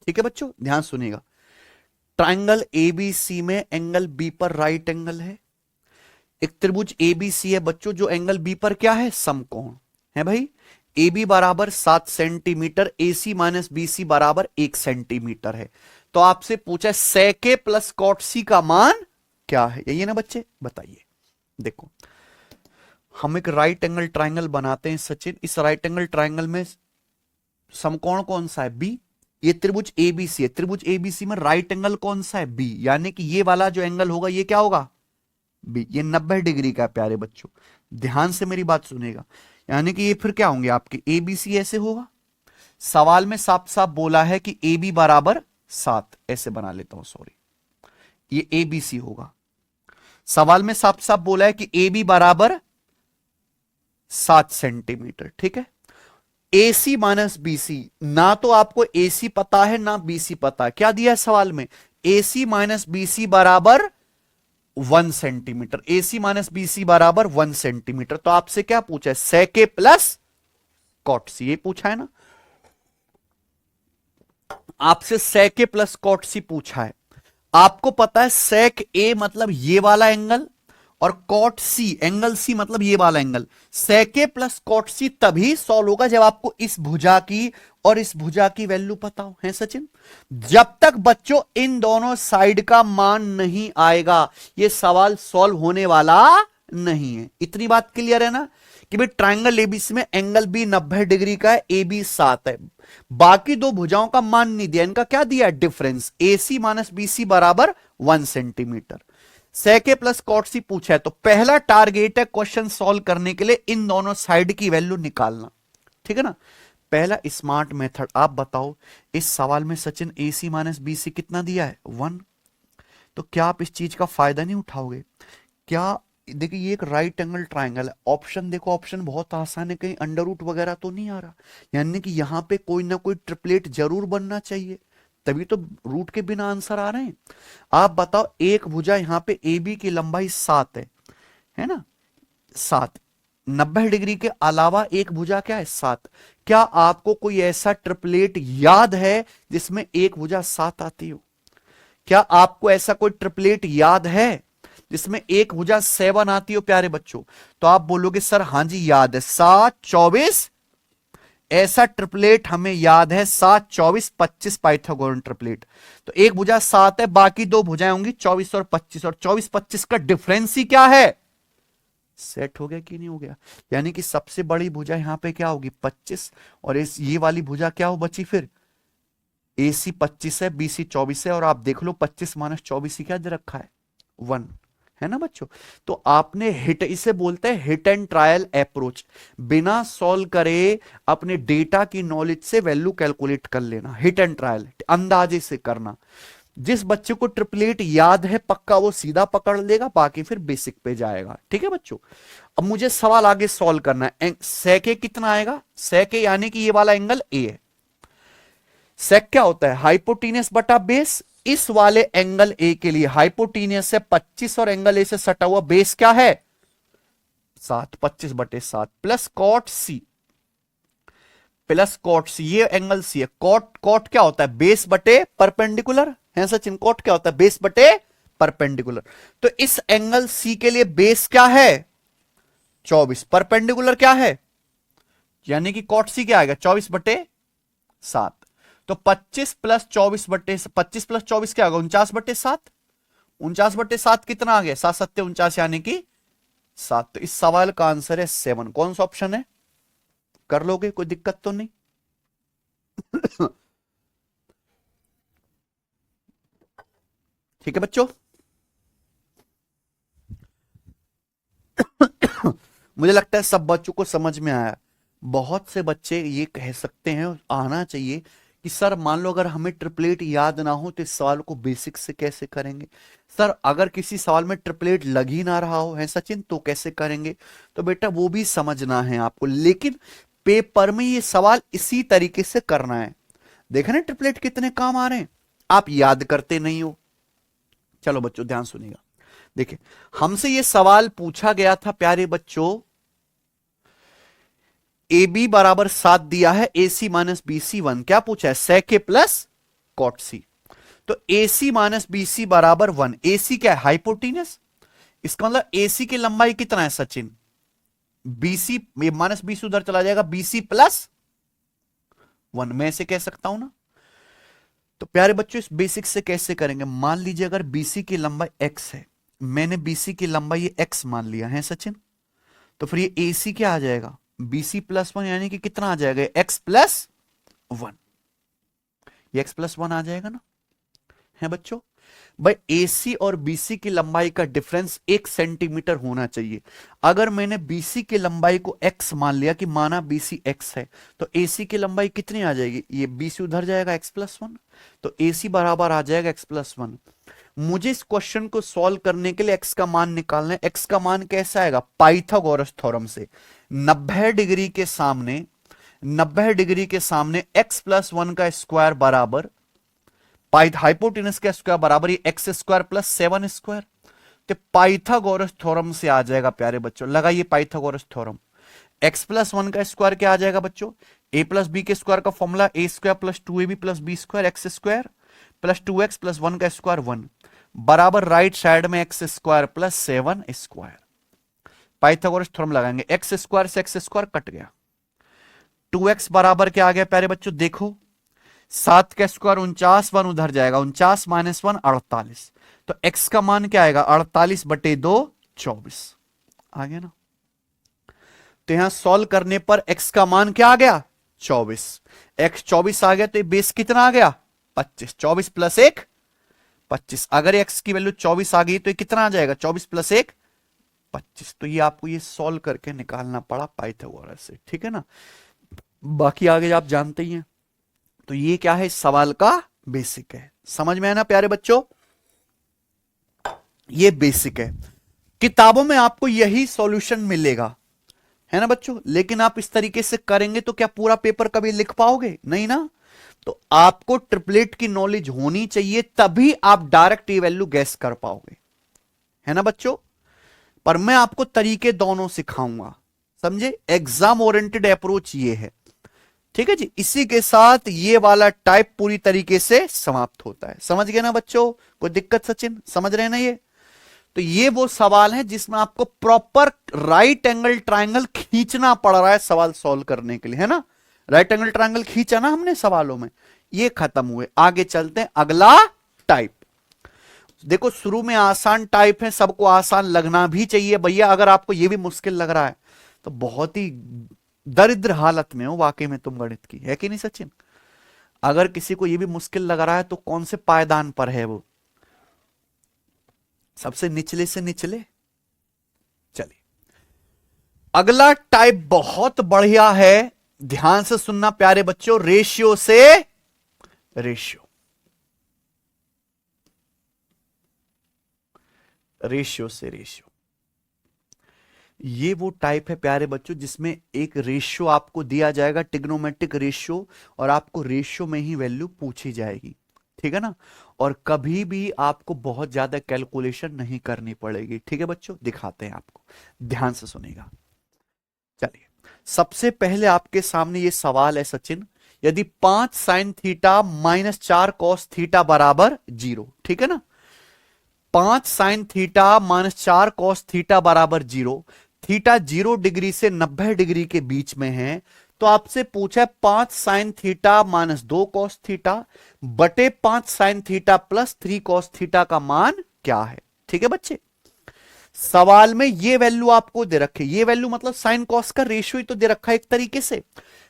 ठीक है बच्चों, ध्यान सुनिएगा। ट्रायंगल एबीसी में एंगल बी पर राइट एंगल है, एक त्रिभुज एबीसी है बच्चों, जो एंगल बी पर क्या है, समकोण है भाई। ए बी बराबर 7 सेंटीमीटर, ए सी माइनस बी सी बराबर 1 सेंटीमीटर है। तो आपसे पूछा है सेके प्लस कॉट सी का मान क्या है, यही है ना बच्चे, बताइए। देखो हम एक राइट एंगल ट्रायंगल बनाते हैं सचिन, इस राइट एंगल ट्रायंगल में समकोण कौन सा है, बी। ये त्रिभुज एबीसी है, त्रिभुज एबीसी में राइट एंगल कौन सा है, बी, यानी कि ये वाला जो एंगल होगा ये क्या होगा, बी। ये 90 डिग्री का है प्यारे बच्चों, ध्यान से मेरी बात सुनेगा। यानी कि ये फिर क्या होंगे आपके, एबीसी ऐसे होगा। सवाल में साफ साफ बोला है कि ए बी बराबर 7, ऐसे बना लेता हूं, सॉरी, ये एबीसी होगा। सवाल में साफ साफ बोला है कि ए बी बराबर 7 सेंटीमीटर, ठीक है। एसी माइनस बीसी, ना तो आपको एसी पता है ना बीसी पता है, क्या दिया है सवाल में, एसी माइनस बीसी बराबर 1 सेंटीमीटर, एसी माइनस बीसी बराबर 1 सेंटीमीटर। तो आपसे क्या पूछा है, सेके प्लस कॉट सी, ये पूछा है ना आपसे, सेके प्लस कॉट सी पूछा है। आपको पता है सेक ए मतलब ये वाला एंगल, और कॉट सी एंगल सी मतलब ये वाला एंगल। सेके प्लस कॉट सी तभी सॉल्व होगा जब आपको इस भुजा की और इस भुजा की वैल्यू पता हो, है सचिन। जब तक बच्चों इन दोनों साइड का मान नहीं आएगा ये सवाल सॉल्व होने वाला नहीं है। इतनी बात क्लियर है ना कि भाई ट्रायंगल एबीसी में एंगल बी 90 डिग्री का है, ए बी 7 है, बाकी दो भुजाओं का मान नहीं दिया, इनका क्या दिया है, डिफरेंस, एसी माइनस बीसी बराबर 1 सेंटीमीटर। सेके प्लस कॉट सी पूछा है, तो पहला टारगेट है क्वेश्चन सॉल्व करने के लिए इन दोनों साइड की वैल्यू निकालना, ठीक है ना। पहला स्मार्ट मेथड, आप बताओ इस सवाल में सचिन एसी माइनस बीसी कितना दिया है, 1। तो क्या आप इस चीज का फायदा नहीं उठाओगे, क्या, देखिए ये एक राइट एंगल ट्रायंगल है, ऑप्शन देखो, ऑप्शन बहुत आसान है, कहीं अंडर रूट वगैरह तो नहीं आ रहा, यानी कि यहां पे कोई ना कोई ट्रिपलेट जरूर बनना चाहिए, तभी तो रूट के बिना आंसर आ रहे हैं। आप बताओ एक भुजा यहां पे ए बी की लंबाई 7 है ना, 7, 90 डिग्री के अलावा एक भुजा क्या है 7। क्या आपको कोई ऐसा ट्रिपलेट याद है जिसमें एक भुजा 7 आती हो, क्या आपको ऐसा कोई ट्रिपलेट याद है जिसमें एक भुजा 7 आती हो प्यारे बच्चों। तो आप बोलोगे सर हां जी याद है, 7 24, ऐसा ट्रिपलेट हमें याद है, 7 24 25 पाइथागोरन ट्रिपलेट। तो एक भुजा 7 है, बाकी दो भुजाएं होंगी 24 और 25, और 24 25 का डिफरेंस ही क्या है, सेट हो गया कि नहीं हो गया। यानी कि सबसे बड़ी भुजा यहां पे क्या होगी 25, और इस ये वाली भुजा क्या हो बची फिर, एसी 25 है, बीसी 24 है, और आप देख लो 25 माइनस 24 ही क्या दे रखा है, 1, है ना बच्चों। तो आपने हिट, इसे बोलते हैं हिट एंड ट्रायल अप्रोच, बिना सॉल्व करे अपने डेटा की नॉलेज से वैल्यू कैलकुलेट कर लेना, हिट एंड ट्रायल, अंदाजे से करना। जिस बच्चे को ट्रिपलेट याद है पक्का वो सीधा पकड़ लेगा, बाकी फिर बेसिक पे जाएगा। ठीक है बच्चों, अब मुझे सवाल आगे सॉल्व करना है। सेके कितना आएगा, सेके यानी कि ये वाला एंगल ए है। सेक क्या होता है, हाइपोटीनियस बटा बेस। इस वाले एंगल ए के लिए हाइपोटीनियस से 25 और एंगल ए से सटा हुआ बेस क्या है 7, 25/7 plus cot C, plus cot C, ये एंगल सी है। कॉट, कॉट क्या होता है, बेस बटे परपेंडिकुलर है सचिन। कॉट क्या होता है, बेस बटे परपेंडिकुलर। तो इस एंगल सी के लिए बेस क्या है 24, परपेंडिकुलर क्या है, यानी कि कॉट सी क्या आएगा 24/7। तो 25 प्लस 25 प्लस 24 क्या होगा 49/7। 49/7 कितना आ गया 7 7 49 यानी कि 7। तो इस सवाल का आंसर है 7। कौन सा ऑप्शन है, कर लोगे, कोई दिक्कत तो नहीं। ठीक है बच्चों, मुझे लगता है सब बच्चों को समझ में आया। बहुत से बच्चे ये कह सकते हैं, आना चाहिए कि सर मान लो अगर हमें ट्रिपलेट याद ना हो तो इस सवाल को बेसिक से कैसे करेंगे। सर अगर किसी सवाल में ट्रिपलेट लग ही ना रहा हो है सचिन तो कैसे करेंगे। तो बेटा वो भी समझना है आपको, लेकिन पेपर में ये सवाल इसी तरीके से करना है। देखा ना ट्रिपलेट कितने काम आ रहे हैं, आप याद करते नहीं हो। चलो बच्चों ध्यान सुनिएगा, देखिए हमसे ये सवाल पूछा गया था प्यारे बच्चों, ए बी बराबर 7 दिया है, ए सी माइनस बी सी 1, क्या पूछा है सेके प्लस कॉट सी। तो ए सी माइनस बी सी बराबर 1, ए सी क्या है हाइपोटीनस, इसका मतलब ए सी की लंबाई कितना है सचिन, बीसी माइनस बीसी उधर चला जाएगा, बीसी प्लस 1 में से कह सकता हूं ना। तो प्यारे बच्चों इस बेसिक से कैसे करेंगे, मान लीजिए अगर बीसी की लंबाई x है, मैंने बीसी की लंबाई x मान लिया है सचिन, तो फिर ये एसी क्या आ जाएगा बीसी प्लस 1 यानी कि कितना आ जाएगा x प्लस 1, ये x प्लस 1 आ जाएगा ना, है बच्चों। भाई एसी और बीसी की लंबाई का डिफरेंस 1 सेंटीमीटर होना चाहिए। अगर मैंने बीसी की लंबाई को x मान लिया कि माना बीसी x है, तो एसी की लंबाई कितनी आ जाएगी, ये बीसी उधर जाएगा x प्लस 1, तो एसी बराबर आ जाएगा x प्लस 1। मुझे इस क्वेश्चन को सॉल्व करने के लिए x का मान निकालना है। x का मान कैसा आएगा, पाइथागोरस थ्योरम से 90 डिग्री के सामने, 90 डिग्री के सामने x प्लस 1 का स्क्वायर बराबर हाइपोटेनस का स्क्वायर बराबर ये एक्स स्क्वायर प्लस 7 स्क्वायर। तो पाइथागोरस थ्योरम से आ जाएगा प्यारे बच्चों, लगाइए पाइथागोरस थ्योरम। एक्स प्लस 1 का स्क्वायर क्या आ जाएगा बच्चों, ए प्लस बी के स्क्वायर का formula A square plus 2ab plus B square X square plus 2x plus 1 का स्क्वायर 1 बराबर राइट साइड में X square plus 7 square. Pythagoras theorem लगाएंगे, एक्स स्क्वायर से एक्स स्क्वायर कट गया, 2x बराबर क्या आ गया प्यारे बच्चों, देखो 7 का स्क्वायर 49, 1 उधर जाएगा, 49 माइनस 1 48, तो x का मान क्या आएगा 48/2 24 आ गया ना। तो यहां सॉल्व करने पर x का मान क्या आ गया 24, x 24 आ गया, तो ये बेस कितना आ गया 25, 24 प्लस 1 25। अगर x की वैल्यू 24 आ गई तो ये कितना आ जाएगा 24 प्लस 1 25। तो ये आपको ये सॉल्व करके निकालना पड़ा पाइथागोरस से, ठीक है ना। बाकी आगे आप जानते ही हैं। तो ये क्या है, इस सवाल का बेसिक है, समझ में है ना प्यारे बच्चों, ये बेसिक है। किताबों में आपको यही सॉल्यूशन मिलेगा, है ना बच्चों, लेकिन आप इस तरीके से करेंगे तो क्या पूरा पेपर कभी लिख पाओगे, नहीं ना। तो आपको ट्रिपलेट की नॉलेज होनी चाहिए, तभी आप डायरेक्ट ये वैल्यू गैस कर पाओगे, है ना बच्चों। पर मैं आपको तरीके दोनों सिखाऊंगा, समझे, एग्जाम ओरिएंटेड अप्रोच ये है, ठीक है जी। इसी के साथ ये वाला टाइप पूरी तरीके से समाप्त होता है, समझ गए ना बच्चों, कोई दिक्कत सचिन, समझ रहे हैं ना ये। तो ये वो सवाल है जिसमें आपको प्रॉपर राइट एंगल ट्रायंगल खींचना पड़ रहा है सवाल सॉल्व करने के लिए, है ना। राइट एंगल ट्रायंगल खींचा ना हमने सवालों में, ये खत्म हुए, आगे चलते हैं अगला टाइप। देखो शुरू में आसान टाइप है, सबको आसान लगना भी चाहिए भैया। अगर आपको ये भी मुश्किल लग रहा है तो बहुत ही दरिद्र हालत में हो वाकई में तुम गणित की, है कि नहीं सचिन। अगर किसी को ये भी मुश्किल लग रहा है तो कौन से पायदान पर है वो, सबसे निचले से निचले। चलिए अगला टाइप बहुत बढ़िया है, ध्यान से सुनना प्यारे बच्चों, रेशियो से रेशियो। रेशियो से रेशियो। ये वो टाइप है प्यारे बच्चों जिसमें एक रेशियो आपको दिया जाएगा, ट्रिग्नोमेट्रिक रेशियो, और आपको रेशियो में ही वैल्यू पूछी जाएगी, ठीक है ना। और कभी भी आपको बहुत ज्यादा कैलकुलेशन नहीं करनी पड़ेगी, ठीक है बच्चों। दिखाते हैं आपको, ध्यान से सुनेगा। चलिए, सबसे पहले आपके सामने ये सवाल है सचिन, यदि 5 sign theta minus 4 cos theta बराबर 0, ठीक है ना। 5 sign theta minus 4 cos theta बराबर 0, थीटा 0 डिग्री से 90 डिग्री के बीच में है। तो आपसे पूछा है 5 sign theta minus 2 cos theta बटे 5 sign theta plus 3 cos theta का मान क्या है, ठीक है बच्चे। सवाल में ये वैल्यू आपको दे रखे, ये वैल्यू मतलब साइन कॉस का रेशियो ही तो दे रखा है एक तरीके से।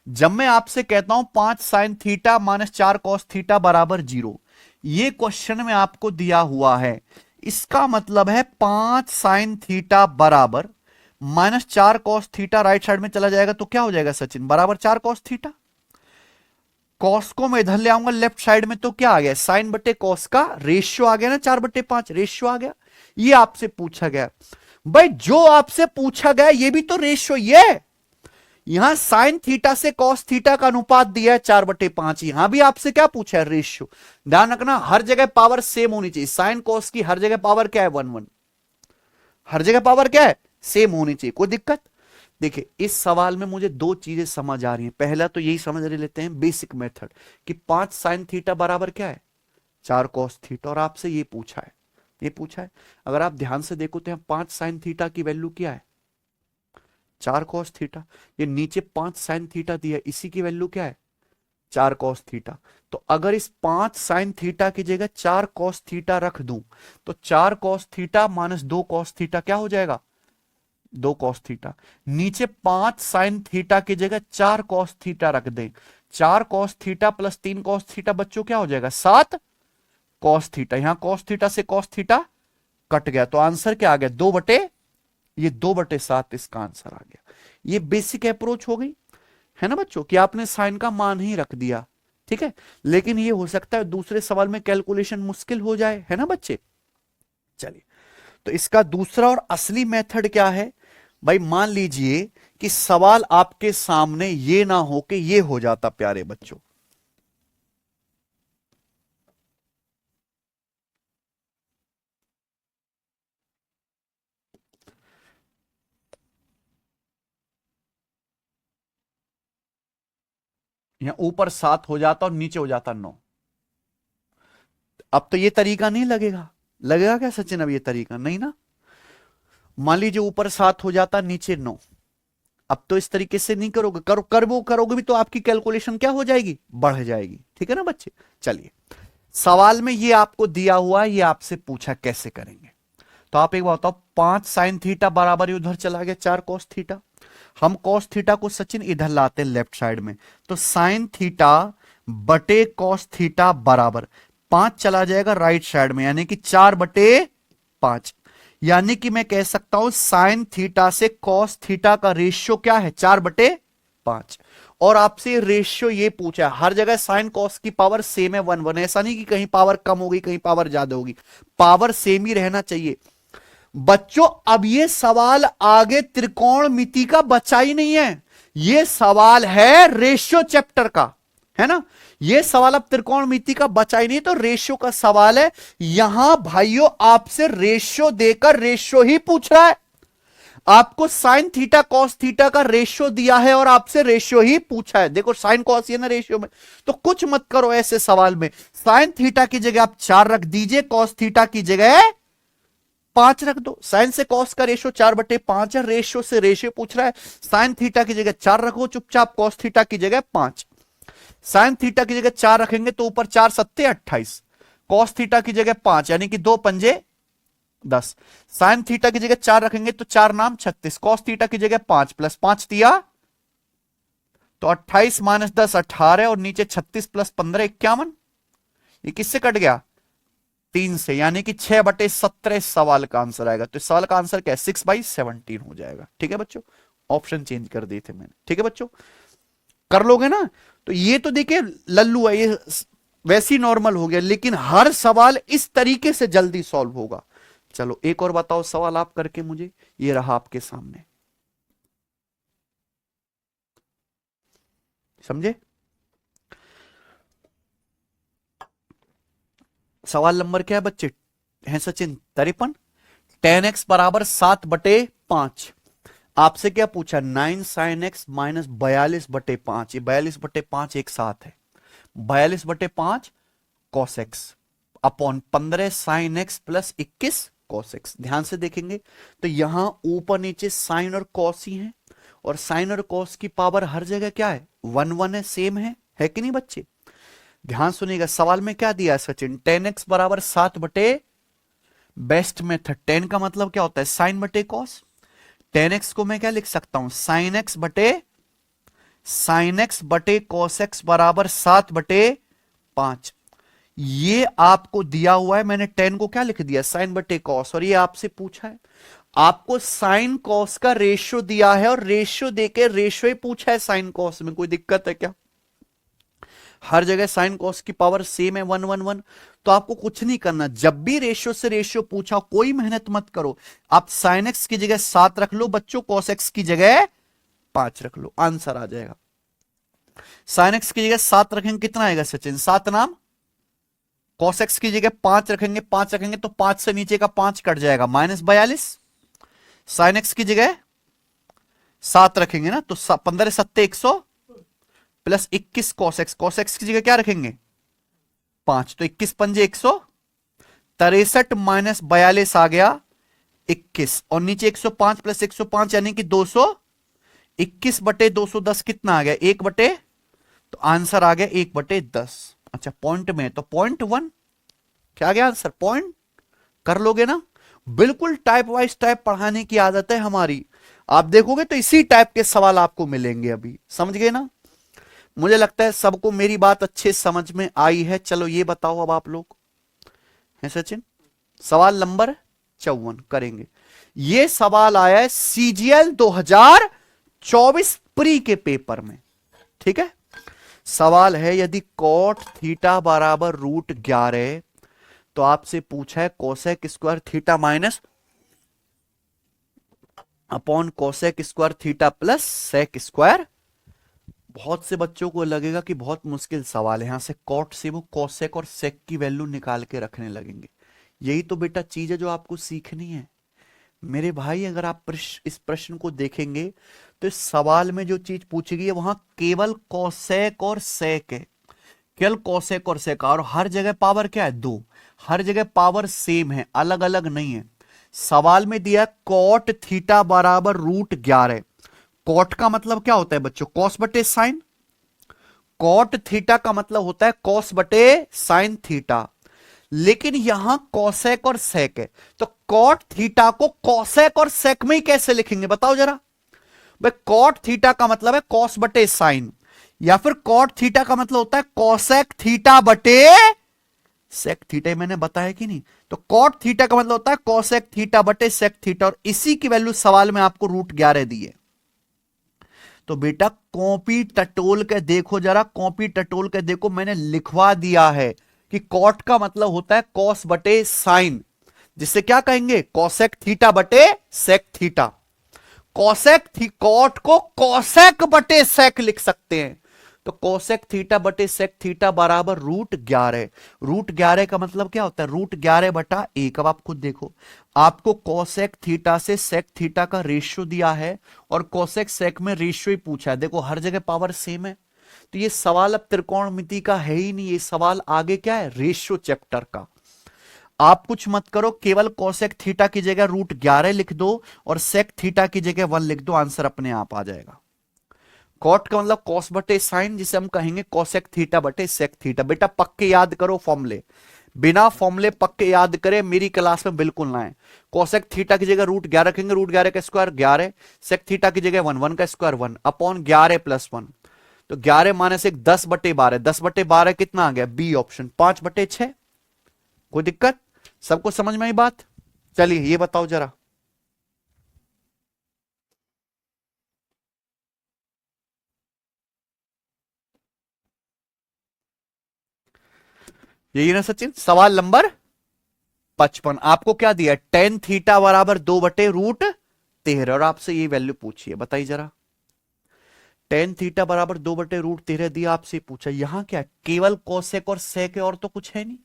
जब मैं आपसे कहता हूं 5 sign theta minus 4 cos theta बराबर 0, ये क्वेश्चन में आपको दिया हुआ है, इसका मतलब है 5 साइन थीटा बराबर minus 4 cos theta right side में चला जाएगा तो क्या हो जाएगा सचिन, बराबर 4 कॉस थीटा। कॉस को मैं इधर ले आऊंगा लेफ्ट साइड में तो क्या आ गया, साइन बटे कॉस का रेशियो आ गया ना, 4/5 रेशियो आ गया। ये आपसे पूछा गया भाई, जो आपसे पूछा गया ये भी तो रेशियो ये है। यहां साइन थीटा से कॉस थीटा का अनुपात दिया है 4/5, यहां भी आपसे क्या पूछा है, रेशियो। ध्यान रखना हर जगह पावर सेम होनी चाहिए, साइन कॉस की हर जगह पावर क्या है 1/1, हर जगह पावर क्या है सेम होनी चाहिए, कोई दिक्कत। देखिए इस सवाल में मुझे दो चीजें समझ आ रही हैं। पहला तो यही समझ लेते हैं बेसिक मेथड कि 5 साइन थीटा बराबर क्या है 4 कॉस थीटा, और आपसे ये पूछा है, ये पूछा है। अगर आप ध्यान से देखो तो 5 साइन थीटा की वैल्यू क्या है 4 कॉस थीटा, ये नीचे 5 साइन थीटा दिया, इसी की वैल्यू क्या है 4 कॉस थीटा। तो अगर इस 5 साइन थीटा की जगह 4 कॉस थीटा रख दूं तो 4 cos theta minus 2 cos theta क्या हो जाएगा 2 कॉस थीटा। नीचे 5 साइन थीटा की जगह 4 कॉस थीटा रख दें, 4 cos theta plus 3 cos theta बच्चों क्या हो जाएगा 7 कॉस थीटा। यहां कॉस थीटा से कॉस थीटा कट गया तो आंसर क्या आ गया 2/7 इसका आंसर आ गया। ये बेसिक अप्रोच हो गई है ना बच्चों कि आपने साइन का मान ही रख दिया, ठीक है। लेकिन ये हो सकता है दूसरे सवाल में कैलकुलेशन मुश्किल हो जाए, है ना बच्चे। चलिए, तो इसका दूसरा और असली मेथड क्या है भाई, मान लीजिए कि सवाल आपके सामने ये ना हो कि ये हो जाता प्यारे बच्चों। यहां ऊपर 7 हो जाता और नीचे हो जाता 9। अब तो ये तरीका नहीं लगेगा, लगेगा क्या सचिन अब ये तरीका नहीं ना। मान लीजिए ऊपर 7 हो जाता नीचे 9, अब तो इस तरीके से नहीं करोगे, करोगे भी तो आपकी कैलकुलेशन क्या हो जाएगी बढ़ जाएगी, ठीक है ना बच्चे। चलिए, सवाल में ये आपको दिया हुआ है, ये आपसे पूछा कैसे करेंगे। तो आप एक बात बताओ, 5 साइन थीटा बराबर उधर चला गया 4 कॉस थीटा। हम कॉस थीटा को सचिन इधर लाते हैं लेफ्ट साइड में, तो साइन थीटा बटे कॉस थीटा बराबर 5 चला जाएगा राइट साइड में, यानी कि 4/5। यानी कि मैं कह सकता हूं साइन थीटा से कॉस थीटा का रेशियो क्या है 4/5। और आपसे रेशियो ये पूछा है, हर जगह साइन कॉस की पावर सेम है 1/1, ऐसा नहीं कि कहीं पावर कम होगी कहीं पावर ज्यादा होगी, पावर सेम ही रहना चाहिए बच्चों। अब ये सवाल आगे त्रिकोणमिति का बचा ही नहीं है, ये सवाल है रेशियो चैप्टर का, है ना। ये सवाल अब त्रिकोणमिति का बचा ही नहीं, तो रेशियो का सवाल है। यहां भाइयों आपसे रेशियो देकर रेशियो ही पूछ रहा है, आपको साइन थीटा कॉस थीटा का रेशियो दिया है और आपसे रेशियो ही पूछा है। देखो साइन कॉस ये ना रेशियो में, तो कुछ मत करो ऐसे सवाल में, साइन थीटा की जगह आप 4 रख दीजिए, कॉस थीटा की जगह 5 रख दो। साइन से कॉस का रेशियो 4/5 है, रेशियो से रेशियो पूछ रहा है, साइन थीटा की जगह 4 रखो चुपचाप, कॉस थीटा की जगह 5। साइन थीटा की जगह 4 रखेंगे तो ऊपर 4 सत्ते 28, कॉस थीटा की जगह 5 यानी कि 2 पंजे 10। साइन थीटा की जगह 4 रखेंगे तो 4 नाम 36, कॉस थीटा की जगह 5 प्लस 5 दिया तो 28 माइनस 10 18, और नीचे 36 प्लस 15 51। ये किससे कट गया 3 से, यानी कि 6/17 सवाल का आंसर आएगा। तो इस सवाल का आंसर क्या है 6/17 हो जाएगा, ठीक है बच्चों। ऑप्शन चेंज कर दिए थे मैंने, ठीक है बच्चों, कर लोगे ना। तो ये तो देखिए लल्लू है, ये वैसी नॉर्मल हो गया, लेकिन हर सवाल इस तरीके से जल्दी सॉल्व होगा। चलो एक और बताओ सवाल आप करके मुझे, ये रहा आपके सामने, समझे? सवाल नंबर क्या है बच्चे, है सचिन 53। 10x बराबर 7/5। आपसे क्या पूछा, 9 sin x माइनस 42/5। ये 42/5 एक साथ है, 42/5 cos x upon 15 sin x plus 21 cos x। ध्यान से देखेंगे तो यहां ऊपर नीचे साइन और कॉस ही है, और साइन और कॉस की पावर हर जगह क्या है, 1 1 है, सेम है कि नहीं बच्चे? ध्यान सुनिएगा, सवाल में क्या दिया है सचिन, 10x बराबर 7/, बेस्ट मेथड 10 का मतलब क्या होता है, साइन बटे कॉस। 10x को मैं क्या लिख सकता हूं, साइन एक्स बटे कॉस एक्स बराबर 7/5। ये आपको दिया हुआ है, मैंने 10 को क्या लिख दिया, साइन बटे कॉस, और ये आपसे पूछा है, आपको साइन कॉस का रेशियो दिया है, और रेशियो देके रेशियो ही पूछा है साइन कॉस में, कोई दिक्कत है क्या? हर जगह साइन कॉस की पावर सेम है, 1 1 1। तो आपको कुछ नहीं करना, जब भी रेशियो से रेशियो पूछा कोई मेहनत मत करो, आप साइन एक्स की जगह 7 रख लो बच्चों, कॉस एक्स की जगह 5 रख लो, आंसर आ जाएगा। साइन एक्स की जगह 7 रखेंगे कितना आएगा सचिन, 7 नाम, कॉस एक्स की जगह 5 रखेंगे, 5 रखेंगे तो 5 से नीचे का 5 कट जाएगा, -42। साइन एक्स की जगह 7 रखेंगे ना तो 15 सत्ते 100 प्लस 21 कॉस एक्स की जगह क्या रखेंगे, 5, तो 21 पंजे 163 माइनस 42 आ गया 21, और नीचे 105 प्लस 105 यानी कि 221/210 कितना आ गया, 1/, तो आंसर आ गया 1/10। अच्छा पॉइंट में, तो 0.1 क्या आ गया आंसर, पॉइंट। कर लोगे ना, बिल्कुल टाइप वाइज टाइप पढ़ाने की आदत है हमारी, आप देखोगे तो इसी टाइप के सवाल आपको मिलेंगे, अभी समझ गए ना? मुझे लगता है सबको मेरी बात अच्छे समझ में आई है। चलो ये बताओ अब आप लोग, है सचिन, सवाल नंबर 54 करेंगे। ये सवाल आया है सीजीएल 2024 प्री के पेपर में, ठीक है? सवाल है यदि कॉट थीटा बराबर √11, तो आपसे पूछा है cosec square theta minus upon cosec square theta plus sec square. बहुत से बच्चों को लगेगा कि बहुत मुश्किल सवाल है, यहां से कॉट से वो कोसेक और सेक की वैल्यू निकाल के रखने लगेंगे। यही तो बेटा चीज है जो आपको सीखनी है मेरे भाई। अगर आप इस प्रश्न को देखेंगे तो इस सवाल में जो चीज पूछी गई है वहां केवल कोसेक और सेक है, केवल कोसेक और सेक, और हर जगह पावर क्या है, 2। हर जगह पावर सेम है, अलग अलग नहीं है। सवाल में दिया कॉट थीटा बराबर √11। कॉट का मतलब क्या होता है बच्चों, कॉस बटे साइन। कॉट थीटा का मतलब होता है कॉस बटे साइन थीटा, लेकिन यहां कॉसेक और सेक है, तो कॉट थीटा को कॉसेक और सेक में ही कैसे लिखेंगे बताओ जरा। भाई कॉट थीटा का मतलब है कॉस बटे साइन, या फिर कॉट थीटा का मतलब होता है कॉसेक थीटा बटे सेक थीटा, मैंने बताया कि नहीं? तो कॉट थीटा का मतलब होता है कॉसेक थीटा बटे सेक थीटा, और इसी की वैल्यू सवाल में आपको √11 दी है। तो बेटा कॉपी टटोल के देखो जरा, कॉपी टटोल के देखो, मैंने लिखवा दिया है कि कॉट का मतलब होता है कॉस बटे साइन, जिससे क्या कहेंगे, कॉसेक थीटा बटे सेक थीटा। कॉसेक थी कॉट को कॉसेक बटे सेक लिख सकते हैं, तो कॉसेक थीटा बटे सेक थीटा बराबर √11। √11 का मतलब क्या होता है, √11/1। अब आप खुद देखो, आपको कॉसेक थीटा से सेक थीटा का रेशियो दिया है, और कॉसेक सेक में रेशियो ही पूछा है, देखो हर जगह पावर सेम है, तो ये सवाल अब त्रिकोणमिति का है ही नहीं, ये सवाल आगे क्या है, रेशियो चैप्टर का। आप कुछ मत करो, केवल कोसेक थीटा की जगह √11 लिख दो, और सेक थीटा की जगह 1 लिख दो, आंसर अपने आप आ जाएगा। कॉट का मतलब कॉस बटे साइन, जिसे हम कहेंगे कोसेक थीटा बटे सेक थीटा। बेटा पक्के याद करो फॉर्मूले, बिना फॉर्मूले पक्के याद करे मेरी क्लास में बिल्कुल ना आए। कोसेक थीटा की जगह √11 रखेंगे, √11 का स्क्वायर 11, सेक थीटा की जगह 1, 1 का स्क्वायर 1 अपॉन 11 + 1, तो 11 माइनस 1 10/12, 10/12 कितना आ गया, बी ऑप्शन 5/6। कोई दिक्कत, सबको समझ में आई बात? चलिए ये बताओ जरा, यही ना सचिन, सवाल नंबर 55। आपको क्या दिया? टेन थीटा बराबर 2/√13 और आपसे ये वैल्यू पूछी है, बताइए जरा। टेन थीटा बराबर 2/√13 दिया, आपसे पूछा। यहां क्या है? केवल कोसेक और सेक है, और तो कुछ है नहीं।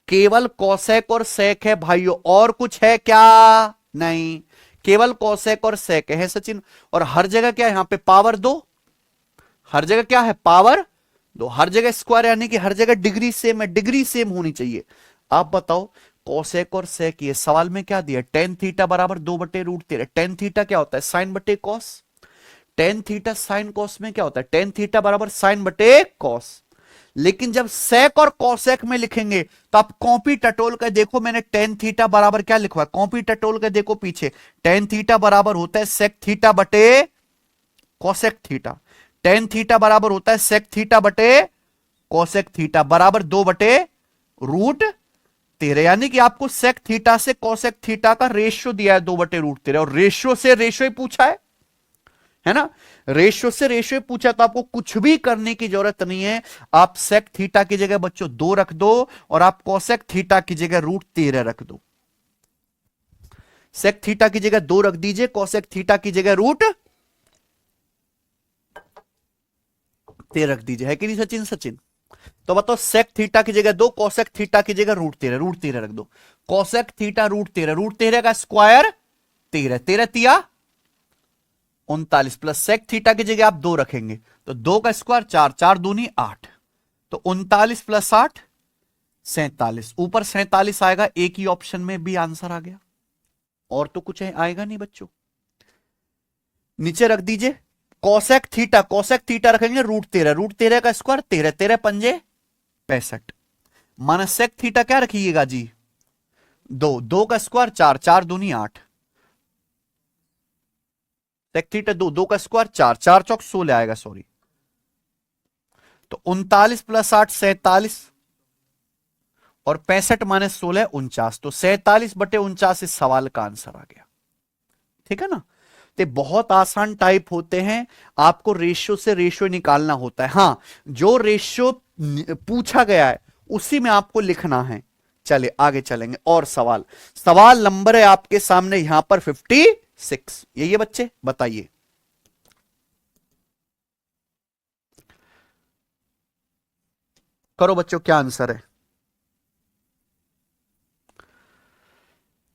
केवल कोसेक और सेक है भाइयों, और कुछ है क्या? नहीं, केवल कोसेक और सेक है सचिन। और हर जगह क्या है? यहां पे पावर 2। हर जगह क्या है? पावर 2। हर जगह स्क्वायर, यानी कि हर जगह डिग्री सेम है, डिग्री सेम होनी चाहिए। आप बताओ, कोसेक और सेक, ये सवाल में क्या दिया? टेन थीटा बराबर 2/√13। टेन थीटा क्या होता है? साइन बटे cos. Tan theta sine cos में क्या होता है? टेन थीटा बराबर साइन बटे कॉस। लेकिन जब सेक और कॉसेक में लिखेंगे तो आप कॉपी टटोल कर देखो, मैंने टेन थीटा बराबर क्या लिखवा, कॉपी टटोल कर देखो पीछे। टेन थीटा बराबर होता है सेक थीटा बटे कॉसेक थीटा। टेन थीटा बराबर होता है सेक थीटा बटे कॉसेक थीटा, बराबर 2/√13। यानी कि आपको सेक थीटा से कॉसेक थीटा का रेशियो दिया है 2/√13, और रेशियो से रेशियो ही पूछा है ना। रेशियो से रेशियो पूछा, तो आपको कुछ भी करने की जरूरत नहीं है। आप सेक थीटा की जगह बच्चों 2 रख दो, और आप कोसेक थीटा की जगह √13 रख दो। सेक थीटा की जगह 2 रख दीजिए, कोसेक थीटा की जगह √13 रख दीजिए, है कि नहीं सचिन? सचिन तो बताओ, सेक थीटा की जगह 2, कोसेक थीटा की जगह √13 रख दो। कोसेक थीटा √13 का स्क्वायर 13, 13 तिया 39, प्लस सेक थीटा की जगह आप 2 रखेंगे तो 2 का स्क्वायर 4, 4 दूनी 8, तो 39 प्लस 8 47। ऊपर 47 आएगा, एक ही ऑप्शन में भी आंसर आ गया, और तो कुछ आएगा नहीं बच्चों। नीचे रख दीजिए कोसेक थीटा, कोसेक थीटा रखेंगे √13 का स्क्वायर 13, 13 पंजे 65, माइनस सेक थीटा क्या रखिएगा जी? 2, 2 का स्क्वायर 4, 4 दूनी 8, सेक थीटा 2, 2 का स्क्वायर 4, 4 चौक 16 आएगा, सॉरी। तो 39 प्लस 8 47, और 65 माइनस 16 49, तो 47/49 इस सवाल का आंसर आ गया। ठीक है ना। तो बहुत आसान टाइप होते हैं, आपको रेशियो से रेशियो निकालना होता है। हां, जो रेशियो पूछा गया है उसी में आपको लिखना है। चलिए आगे चलेंगे, और सवाल। सवाल नंबर है आपके सामने यहां पर 56। यही है बच्चे, बताइए। करो बच्चों, क्या आंसर है?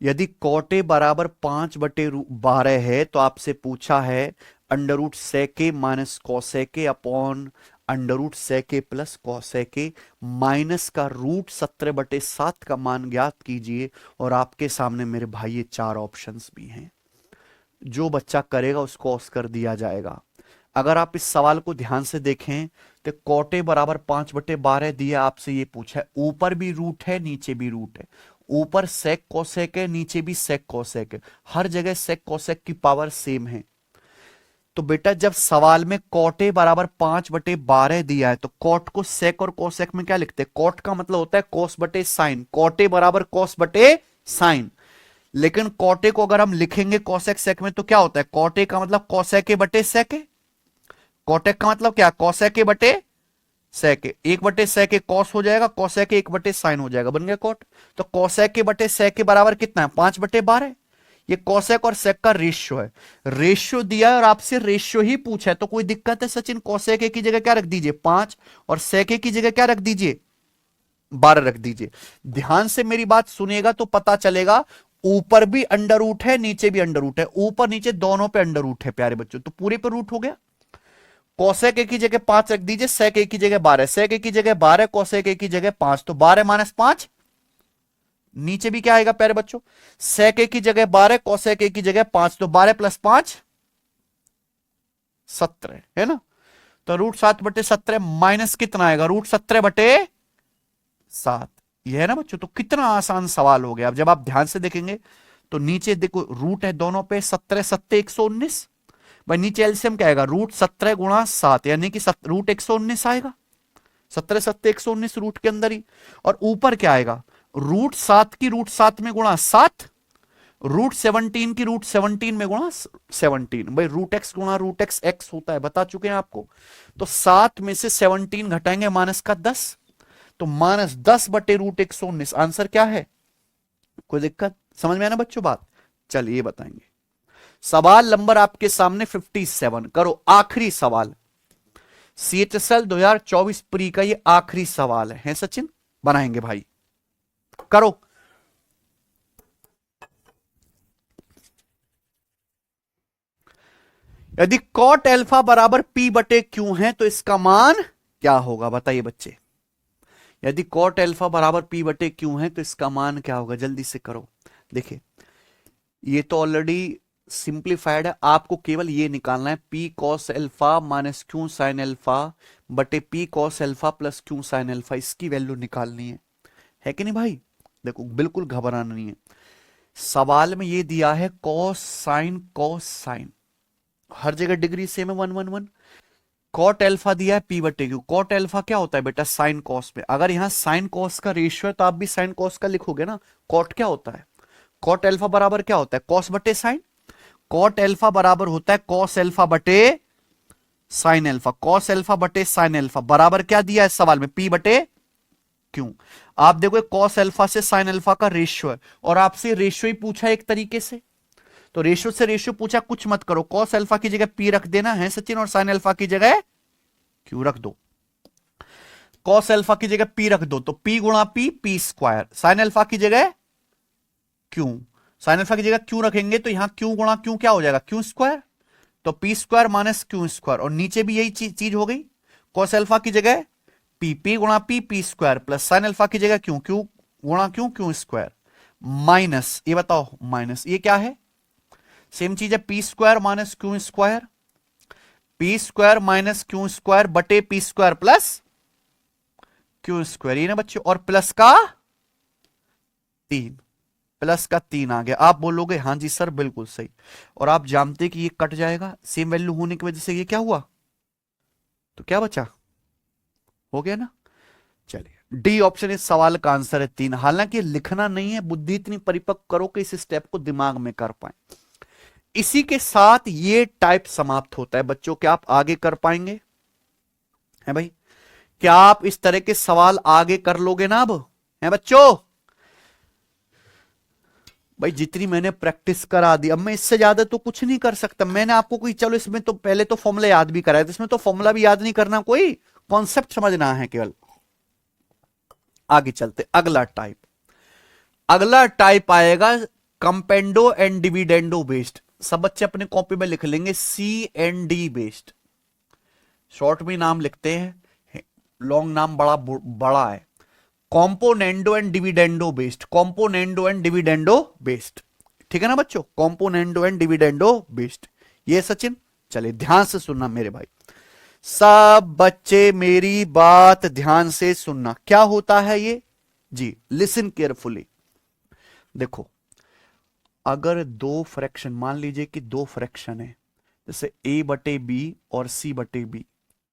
यदि कोटे बराबर 5/12 है तो आपसे पूछा है √sec minus cosec upon √sec plus cosec, minus का √17/7 का मान ज्ञात कीजिए। और आपके सामने मेरे भाई ये 4 ऑप्शंस भी हैं, जो बच्चा करेगा उसको ऑस्कर दिया जाएगा। अगर आप इस सवाल को ध्यान से देखें तो कोटे बराबर 5/12 दिया, आपसे ये पूछा है, ऊपर भी रूट है नीचे भी रूट है, ऊपर सेक कोसेक है नीचे भी सेक कोसेक है, हर जगह सेक कोसेक की पावर सेम है। तो बेटा जब सवाल में कोटे बराबर 5/12 दिया है तो कोट को सेक और कोसेक में क्या लिखते हैं? कोट का मतलब होता है कोस बटे साइन, कोटे बराबर कोस बटे साइन। लेकिन कोटे को अगर हम लिखेंगे कोसेक सेक में तो क्या होता है? कोटे का मतलब कोसेक बटे सेक है, कोटेक का मतलब क्या? कोसेक बटे सेक, 1/sec कॉस हो जाएगा, कोसेक 1/sin हो जाएगा, बन गया कोट। तो कोसेक बटे सेक के बराबर कितना है? 5/12। ये कोसेक और सेक का रेशियो है, रेशियो दिया है और आपसे रेशियो ही पूछा है, तो कोई दिक्कत है सचिन? कोसेक की जगह क्या रख दीजिए? 5, और सेक की जगह क्या रख दीजिए? 12 रख दीजिए। ध्यान से मेरी बात सुनेगा तो पता चलेगा, ऊपर भी अंडर रूट है नीचे भी अंडर रूट है, ऊपर नीचे दोनों पे अंडर रूट है प्यारे बच्चों, तो पूरे पे रूट हो गया। कोसेक ए की जगह 5 रख दीजिए, सेक ए की जगह 12, सेक ए की जगह 12, कोसेक ए की जगह 5, तो 12 माइनस 5, नीचे भी क्या आएगा प्यारे बच्चों? सेक ए की जगह 12, कोसेक ए की जगह 5, तो 12 प्लस 5 17 है ना। तो √7/17 माइनस कितना आएगा? √17/7। यह है ना बच्चों। तो कितना आसान सवाल हो गया। अब जब आप ध्यान से देखेंगे तो नीचे देखो रूट है दोनों पे, 17 7 119, भाई नीचे एलसीएम क्या आएगा? √17 गुणा 7, यानी कि √119 आएगा। 17 7 119 रूट के अंदर ही, और ऊपर क्या आएगा? √7 की √7 में गुणा 7, √17 की √17 में गुणा 17, भाई √x गुणा √x x होता है, बता चुके हैं आपको। तो 7 में से 17 घटाएंगे माइनस का 10, तो -10/√119 आंसर क्या है? कोई दिक्कत? समझ में आया ना बच्चों बात? चलिए बताएंगे। सवाल नंबर आपके सामने 57 करो, आखिरी सवाल, CHSL 2024 प्री का ये आखिरी सवाल है सचिन? बनाएंगे भाई, करो। यदि कॉट एल्फा बराबर P बटे Q है तो इसका मान क्या होगा? बताइए बच्चे। यदि कॉट एल्फा बराबर P बटे Q है तो इसका मान क्या होगा? जल्दी से करो। देखिए ये तो ऑलरेडी सिंप्लीफाइड है, आपको केवल ये निकालना है P cos alpha minus Q sine alpha बटे P cos alpha plus Q sine alpha, इसकी वैल्यू निकालनी है कि नहीं भाई? देखो बिल्कुल घबराना नहीं है, सवाल में ये दिया है कॉस साइन, हर जगह डिग्री सेम है 1 1 1। कॉट एल्फा दिया है P बटे Q, कॉट एल्फा क्या होता है बेटा? साइन कॉस में। अगर यहां साइन कॉस का रेशियो है तो आप भी साइन कॉस का लिखोगे ना। कॉट क्या होता है? कॉट एल्फा बराबर क्या होता है? कॉस बटे साइन। कॉट एल्फा बराबर होता है कॉस एल्फा बटे साइन एल्फा, कॉस एल्फा बटे साइन एल्फा बराबर क्या दिया है सवाल में? P बटे Q। आप देखो कॉस एल्फा से साइन एल्फा का रेशियो है और आपसे रेशियो ही पूछा एक तरीके से, तो रेशियो से रेशियो पूछा, कुछ मत करो, कॉस अल्फा की जगह P रख देना है सचिन और साइन अल्फा की जगह Q रख दो। कॉस अल्फा की जगह P रख दो तो P गुणा P स्क्वायर, साइन अल्फा की जगह Q, साइन अल्फा की जगह Q रखेंगे तो यहां Q गुणा Q क्या हो जाएगा? Q स्क्वायर, तो P square minus Q square, और नीचे भी यही चीज हो गई, कॉस अल्फा की जगह P गुणा P square plus sine alpha की जगह Q गुणा Q स्क्वायर माइनस, ये बताओ माइनस ये क्या है? सेम चीज है, P square minus Q square, P square minus Q square बटे P square plus Q square, ये ना बच्चों, और प्लस का 3, प्लस का 3 आ गया। आप बोलोगे हाँ जी सर बिल्कुल सही, और आप जानते कि ये कट जाएगा, सेम वैल्यू होने की वजह से ये क्या हुआ, तो क्या बचा? हो गया ना। चलिए डी ऑप्शन इस सवाल का आंसर है 3। हालांकि लिखना नहीं है, बुद्धि इतनी परिपक्व करो कि इस स्टेप को दिमाग में कर पाए। इसी के साथ ये टाइप समाप्त होता है बच्चों। क्या आप आगे कर पाएंगे? है भाई, क्या आप इस तरह के सवाल आगे कर लोगे ना अब? है बच्चों? भाई जितनी मैंने प्रैक्टिस करा दी, अब मैं इससे ज्यादा तो कुछ नहीं कर सकता। मैंने आपको कोई, चलो इसमें तो पहले तो फॉर्मूला याद भी कराया था, इसमें तो फॉर्मूला भी याद नहीं करना, कोई कॉन्सेप्ट समझना है केवल। आगे चलते, अगला टाइप, अगला टाइप आएगा कंपेंडो एंड डिविडेंडो बेस्ड। सब बच्चे अपने कॉपी में लिख लेंगे CND बेस्ड, शॉर्ट में नाम लिखते हैं, लॉन्ग नाम बड़ा बड़ा है। Componendo and dividendo based, componendo and dividendo based, ठीक है ना बच्चों? कॉम्पोनेंडो एंड डिविडेंडो बेस्ड, ये सचिन। चलिए ध्यान से सुनना मेरे भाई, सब बच्चे मेरी बात ध्यान से सुनना। क्या होता है ये जी? Listen carefully. देखो अगर दो फ्रैक्शन, मान लीजिए कि दो फ्रैक्शन है, जैसे A बटे B और C बटे B,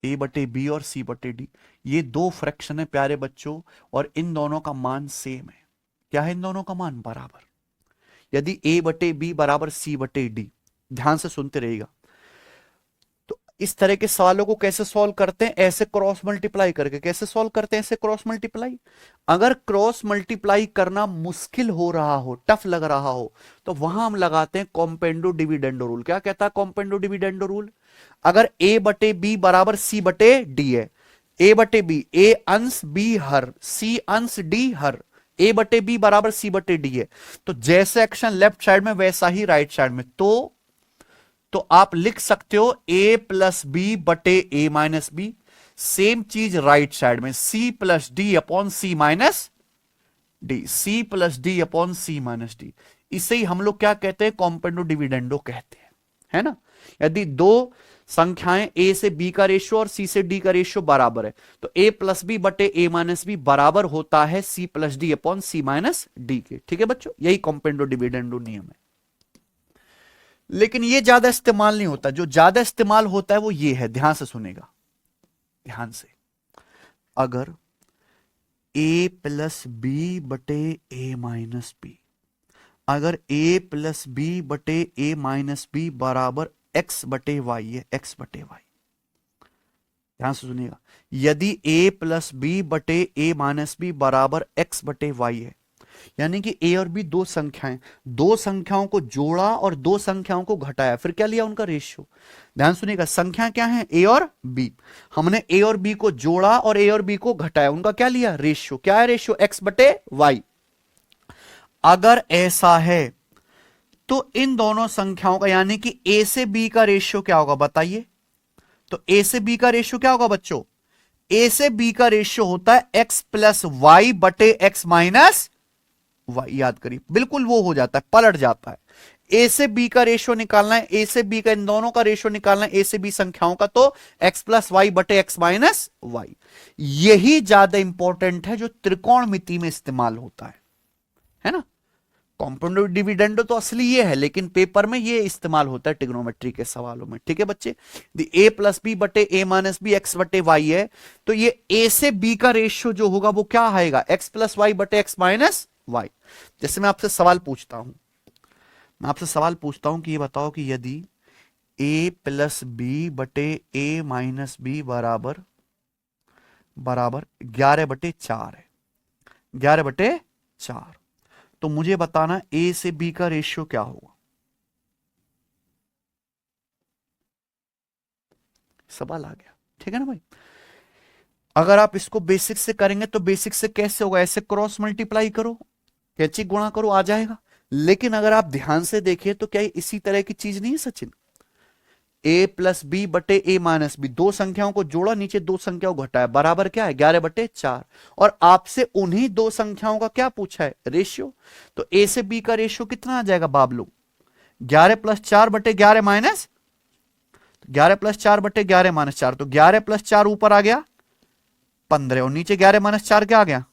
A बटे B और C बटे D, ये दो फ्रैक्शन है प्यारे बच्चों, और इन दोनों का मान सेम है। क्या है? इन दोनों का मान बराबर। यदि A बटे B बराबर C बटे D, ध्यान से सुनते रहिएगा, तो इस तरह के सवालों को कैसे सॉल्व करते हैं? ऐसे क्रॉस मल्टीप्लाई करके। कैसे सॉल्व करते हैं? ऐसे क्रॉस मल्टीप्लाई। अगर क्रॉस मल्टीप्लाई करना मुश्किल हो रहा हो, टफ लग रहा हो, तो वहां हम लगाते हैं कॉम्पेंडो डिविडेंडो रूल। क्या कहता है कॉम्पेंडो डिविडेंडो रूल? अगर A बटे B बराबर C बटे D है, A बटे B, A अंश B हर, C अंश D हर, A बटे B बराबर C बटे D है, तो जैसे एक्शन लेफ्ट साइड में वैसा ही राइट साइड में। तो आप लिख सकते हो A प्लस बी बटे A माइनस बी। सेम चीज राइट साइड में, C plus D upon C minus D, C plus D upon C minus D. इसे ही हम लोग क्या कहते हैं? कॉम्पेंडो डिविडेंडो कहते हैं, है ना? यदि दो संख्याएं A से B का रेशियो और C से D का रेशियो बराबर है, तो A प्लस बी बटे A माइनस बी बराबर होता है C plus D upon C minus D के। ठीक है बच्चों, यही कॉम्पेंडो डिविडेंडो नियम है। लेकिन ये ज्यादा इस्तेमाल नहीं होता, जो ज्यादा इस्तेमाल होता है वो ये है, ध्यान से सुनेगा, ध्यान से। अगर A प्लस बी बटे A माइनस बी, अगर A प्लस बी बटे A माइनस बी बराबर x बटे वाई है, x बटे वाई, ध्यान से सुनिएगा। यदि A प्लस बी बटे A माइनस बी बराबर x बटे वाई है, यानी कि ए और बी दो संख्याएं, दो संख्याओं को जोड़ा और दो संख्याओं को घटाया, फिर क्या लिया उनका रेशियो। ध्यान सुनिएगा, संख्या क्या है ए और बी, हमने ए और बी को जोड़ा और ए और बी को घटाया, उनका क्या लिया रेशियो। क्या है रेशियो, एक्स बटे वाई। अगर ऐसा है तो इन दोनों संख्याओं का यानी कि ए से बी का रेशियो क्या होगा बताइए। तो ए से बी का रेशियो क्या होगा बच्चों, ए से बी का रेशियो होता है एक्स प्लस वाई बटे एक्स माइनस वाई। याद करिए, बिल्कुल वो हो जाता है, पलट जाता है। ए से बी का रेशियो निकालना है, ए से बी का इन दोनों का रेशियो निकालना है, ए से बी संख्याओं का, तो एक्स प्लस वाई बटे एक्स माइनस वाई। यही ज्यादा इंपॉर्टेंट है जो त्रिकोणमिति में इस्तेमाल होता है ना। कॉम्पाउंड डिविडेंड तो असली ये है, लेकिन पेपर में ये इस्तेमाल होता है ट्रिग्नोमेट्री के सवालों में। ठीक है बच्चे, ए प्लस बी बटे ए माइनस बी एक्स बटे वाई है, तो ये ए से बी का रेशियो जो होगा वो क्या आएगा, एक्स प्लस वाई बटे एक्स माइनस वाई। जैसे मैं आपसे सवाल पूछता हूं कि ये बताओ कि यदि ए प्लस बी बटे ए माइनस बी बराबर 11/4 है, 11/4, तो मुझे बताना ए से बी का रेशियो क्या होगा। सवाल आ गया, ठीक है ना भाई। अगर आप इसको बेसिक से करेंगे तो बेसिक से कैसे होगा, ऐसे क्रॉस मल्टीप्लाई करो, कैचिक गुणा करो, आ जाएगा। लेकिन अगर आप ध्यान से देखें तो क्या इसी तरह की चीज नहीं है सचिन, ए प्लस बी बटे ए माइनस बी, दो संख्याओं को जोड़ा, नीचे दो संख्याओं को घटाया, बराबर क्या है 11/4। और आपसे उन्हीं दो संख्याओं का क्या पूछा है रेशियो। तो ए से बी का रेशियो कितना आ जाएगा बाबलू, 11 प्लस 4 बटे 11 माइनस 11 प्लस 4 बटे 11 माइनस 4, तो 11 प्लस 4 ऊपर आ गया 15 और नीचे 11 माइनस 4 क्या आ गया,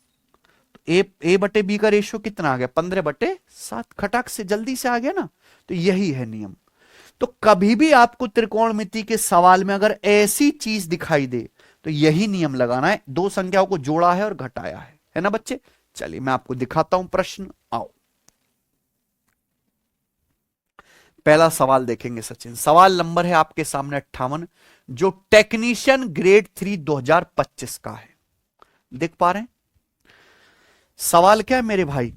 तो ए बटे बी का रेशियो कितना आ गया 15/7। खटाक से जल्दी से आ गया ना। तो यही है नियम। तो कभी भी आपको त्रिकोणमिति के सवाल में अगर ऐसी चीज दिखाई दे तो यही नियम लगाना है, दो संख्याओं को जोड़ा है और घटाया है ना बच्चे। चलिए मैं आपको दिखाता हूं प्रश्न, आओ पहला सवाल देखेंगे सचिन। सवाल नंबर है आपके सामने 58, जो टेक्नीशियन ग्रेड 3 2025 का है। देख पा रहे हैं सवाल क्या है मेरे भाई,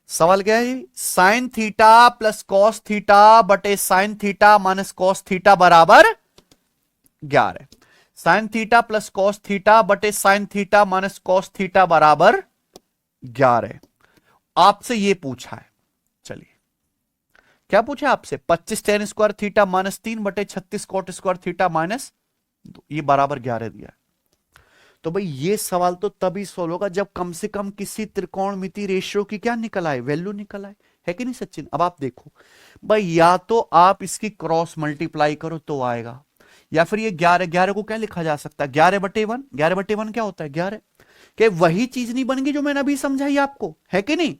सवाल क्या है, sine theta plus cos theta बटे sine theta minus cos theta बराबर 11। Sine theta plus cos theta बटे sine theta minus cos theta बराबर 11 आपसे ये पूछा है। चलिए क्या पूछा आपसे, 25 टेन स्क्वायर थीटा माइनस 3 बटे 36 कॉट स्क्वायर थीटा माइनस 2, ये बराबर 11 दिया है। तो भाई ये सवाल तो तभी सोल्व होगा जब कम से कम किसी त्रिकोणमिति रेशियो की क्या निकल आए, वैल्यू निकल आए, है कि नहीं सचिन। अब आप देखो भाई, या तो आप इसकी क्रॉस मल्टीप्लाई करो तो आएगा, या फिर ये 11 को क्या लिखा जा सकता है 11/1। 11/1 क्या होता है 11, कि वही चीज नहीं बन गई जो मैंने अभी समझाई आपको, है कि नहीं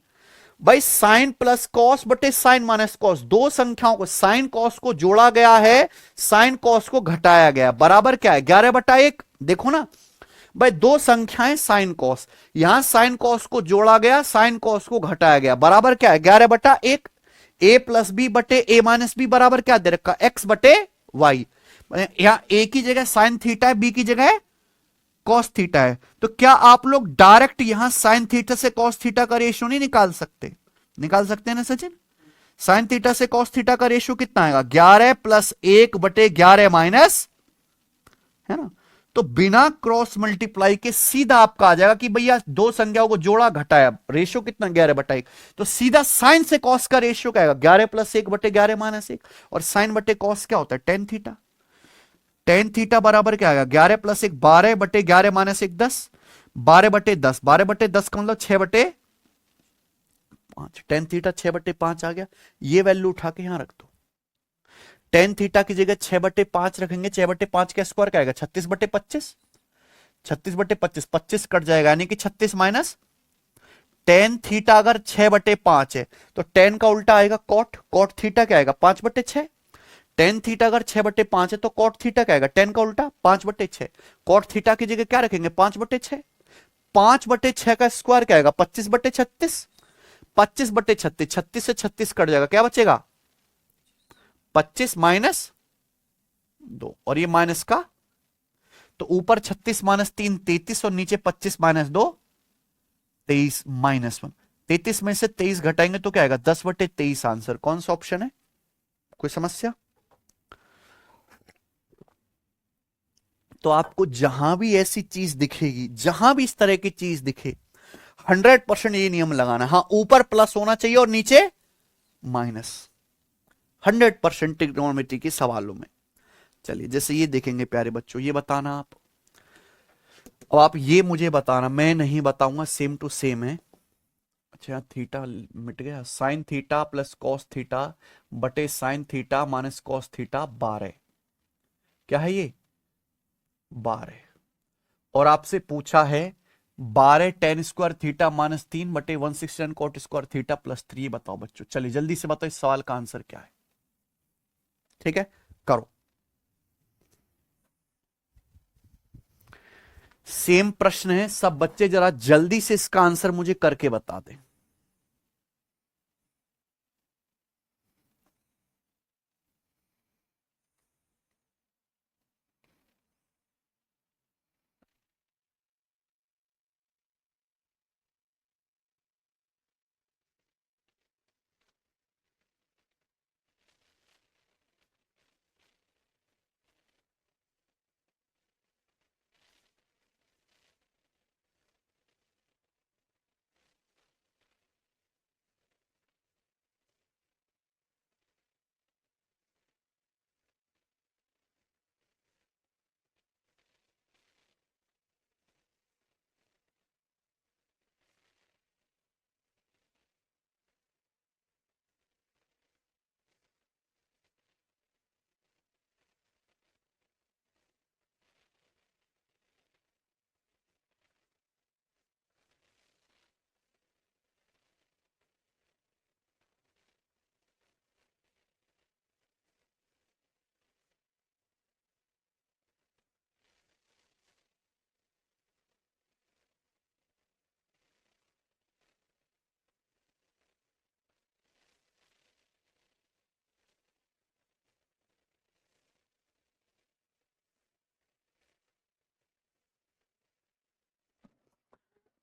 भाई। साइन प्लस कॉस बटे साइन माइनस कॉस, दो संख्याओं को साइन कॉस को जोड़ा गया है, साइन कॉस को घटाया गया, बराबर क्या है 11/1। देखो ना भाई, दो संख्याएं साइन कॉस, यहां साइन कॉस को जोड़ा गया, साइन कॉस को घटाया गया, बराबर क्या है 11/1। ए प्लस बी बटे ए माइनस बी बराबर क्या दे रखा, एक्स बटे वाई। यहां ए की जगह साइन थीटा है, बी की जगह कॉस थीटा है, तो क्या आप लोग डायरेक्ट यहां साइन थीटा से कॉस थीटा का रेशियो नहीं निकाल सकते, निकाल सकते हैं ना सचिन। साइन थीटा से कॉस थीटा का रेशियो कितना आएगा 11 प्लस 1/11 माइनस, है ना। तो बिना क्रॉस मल्टीप्लाई के सीधा आपका आ जाएगा कि भैया दो संख्याओं को जोड़ा घटाया, रेशियो कितना 11/1, तो सीधा साइन से कॉस का रेशियो क्या आएगा 11 प्लस 1/11 माइनस 1, और साइन बटे कॉस क्या होता है टेन थीटा। टेन थीटा बराबर क्या आएगा 11 प्लस 1 12/11 माइनस 1 10, 12/10, 12/10 का मतलब 6/5, टेन थीटा 6/5 आ गया। ये वैल्यू उठा के यहां रख दो, टेन थीटा की जगह 6/5 रखेंगे, 6/5 का स्क्वायर क्या आएगा 36/25, 36/25, 25 कट जाएगा यानी कि 36 माइनस टेन थीटा। अगर 6/5 है तो टेन का उल्टा आएगा कॉट, कॉट थीटा क्या आएगा 5/6। टेन थीटा अगर 6/5 है तो कॉट थीटा क्या आएगा टेन का उल्टा 5/6। कॉट थीटा की जगह क्या रखेंगे 5/6, 5/6 का स्क्वायर क्या आएगा 25/36, 25/36, 36 से 36 कट जाएगा, क्या बचेगा 25 माइनस 2, और ये माइनस का, तो ऊपर 36 माइनस 3 33, और नीचे 25 माइनस 2 23 माइनस 1, 33 में से 23 घटाएंगे तो क्या आएगा, 10/23 आंसर। कौन सा ऑप्शन है? कोई समस्या? तो आपको जहां भी ऐसी चीज दिखेगी, जहां भी इस तरह की चीज दिखे, 100% ये नियम लगाना। हाँ, ऊपर प्लस होना चाहिए और नीचे माइनस, 100% ट्रिग्नोमेट्री के सवालों में। चलिए, जैसे ये देखेंगे प्यारे बच्चों, ये बताना आप। अब आप ये मुझे बताना, मैं नहीं बताऊंगा, सेम टू सेम है। अच्छा, थीटा मिट गया। Sine theta plus cos theta बटे sine theta minus cos theta 12। क्या है ये? 12। और आपसे पूछा है 12 tan square theta minus 3/160 cot square theta plus 3। बताओ बच्चों, चलिए जल्दी से बताओ इस सवाल का आंसर क्या है। ठीक है, करो। सेम प्रश्न है, सब बच्चे जरा जल्दी से इसका आंसर मुझे करके बता दें।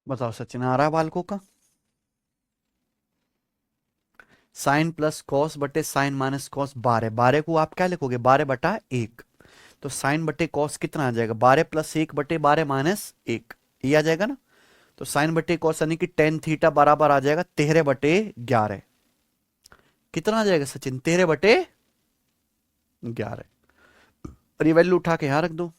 बताओ सचिन, आ रहा है बालकों का? साइन प्लस कॉस बटे साइन माइनस कॉस 12। 12 को आप क्या लिखोगे, 12/1। तो साइन बटे कॉस कितना आ जाएगा, 12 प्लस 1/12 माइनस 1, ये आ जाएगा ना। तो साइन बटे कॉस यानी कि टेन थीटा बराबर आ जाएगा 13/11। कितना आ जाएगा सचिन, 13/11। और ये वैल्यू उठा के यहां रख दो।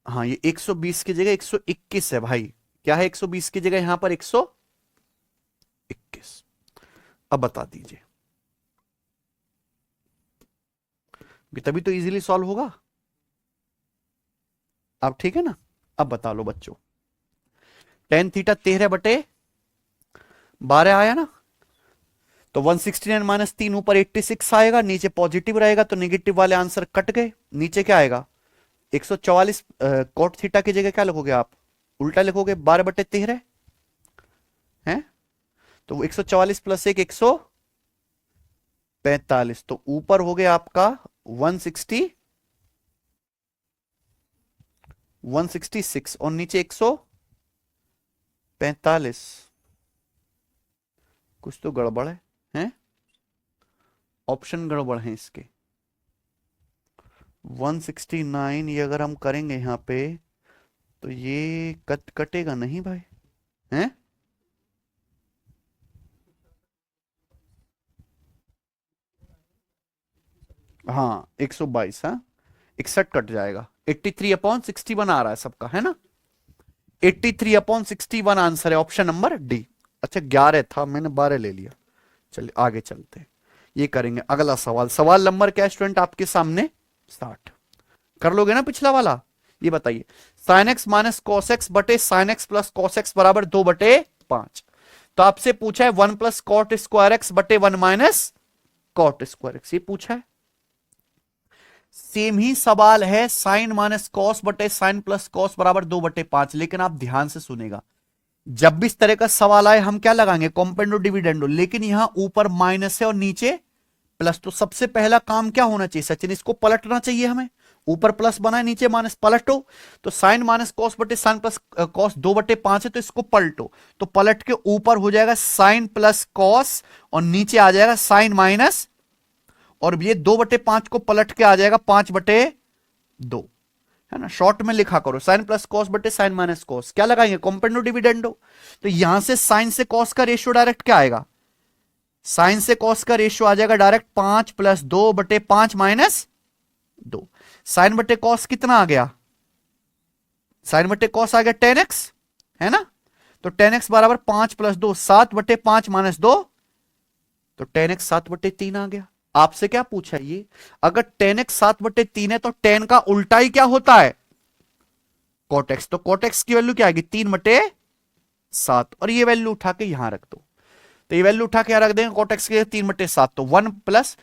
हाँ, ये 120 की जगह 121 है भाई। क्या है 120 की जगह यहां पर 121। अब बता दीजिए, तभी तो इजीली सॉल्व होगा। अब ठीक है ना? अब बता लो बच्चों, टेन थीटा 13/12 आया ना। तो 169 माइनस 3 ऊपर 86 आएगा, नीचे पॉजिटिव रहेगा तो नेगेटिव वाले आंसर कट गए। नीचे क्या आएगा, 144। कोट थीटा की जगह क्या लिखोगे आप, उल्टा लिखोगे, 12/13 है। तो 144 प्लस 1 145। तो ऊपर हो गया आपका 166 और नीचे 145। कुछ तो गड़बड़ है? ऑप्शन गड़बड़ है इसके। 169 ये अगर हम करेंगे यहां पे तो ये कटेगा नहीं भाई, हैं? हाँ, 122। हाँ, 61 कट जाएगा। 83/61 आ रहा है सबका, है ना। 83/61 आंसर है, ऑप्शन नंबर डी। अच्छा, 11 था, मैंने 12 ले लिया। चलिए आगे चलते हैं, ये करेंगे अगला सवाल। सवाल नंबर क्या स्टूडेंट आपके सामने, 60। कर लोगे ना पिछला वाला? ये बताइए, sine X minus cos X बटे sine X plus cos X बराबर 2/5। तो आपसे पूछा है 1 प्लस कॉट स्क्वायर एक्स बटे 1 माइनस कॉट स्क्वायर एक्स, ये पूछा है। सेम ही सवाल है साइन माइनस कॉस बटे साइन प्लस कॉस बराबर 2/5। लेकिन आप ध्यान से सुनेगा, जब भी इस तरह का सवाल आए हम क्या लगाएंगे, कॉम्पेंडो डिविडेंडो। लेकिन यहां ऊपर माइनस है और नीचे प्लस, तो सबसे पहला काम क्या होना चाहिए सचिन, इसको पलटना चाहिए हमें। ऊपर प्लस बना है, नीचे माइनस, पलटो तो साइन माइनस कॉस बटे साइन प्लस कॉस 2/5 है, तो इसको पलटो तो पलट के ऊपर हो जाएगा साइन प्लस कॉस और नीचे आ जाएगा साइन माइनस, और ये 2/5 को पलट के आ जाएगा 5/2, है ना। शॉर्ट में लिखा करो साइन प्लस कॉस बटे साइन माइनस कॉस, क्या लगाएंगे कॉम्पोनेंट डिविडेंडो। तो यहां से साइन से कॉस का रेशियो डायरेक्ट क्या आएगा, साइन से कॉस का रेशियो आ जाएगा डायरेक्ट 5 + 2/5 - 2। साइन बटे कॉस कितना आ गया, साइन बटे कॉस आ गया 10x, है ना। तो 10x बराबर 5 + 2 7/5 - 2, तो 10x 7/3 आ गया। आपसे क्या पूछा ये, अगर 10x 7/3 है तो 10 का उल्टा ही क्या होता है, cot x। तो cot x की वैल्यू क्या आएगी 3/7, और ये वैल्यू उठा के यहां रख दो, तो ये वैल्यू उठा के यहां रख देंगे cot x के 3/7, तो 1 +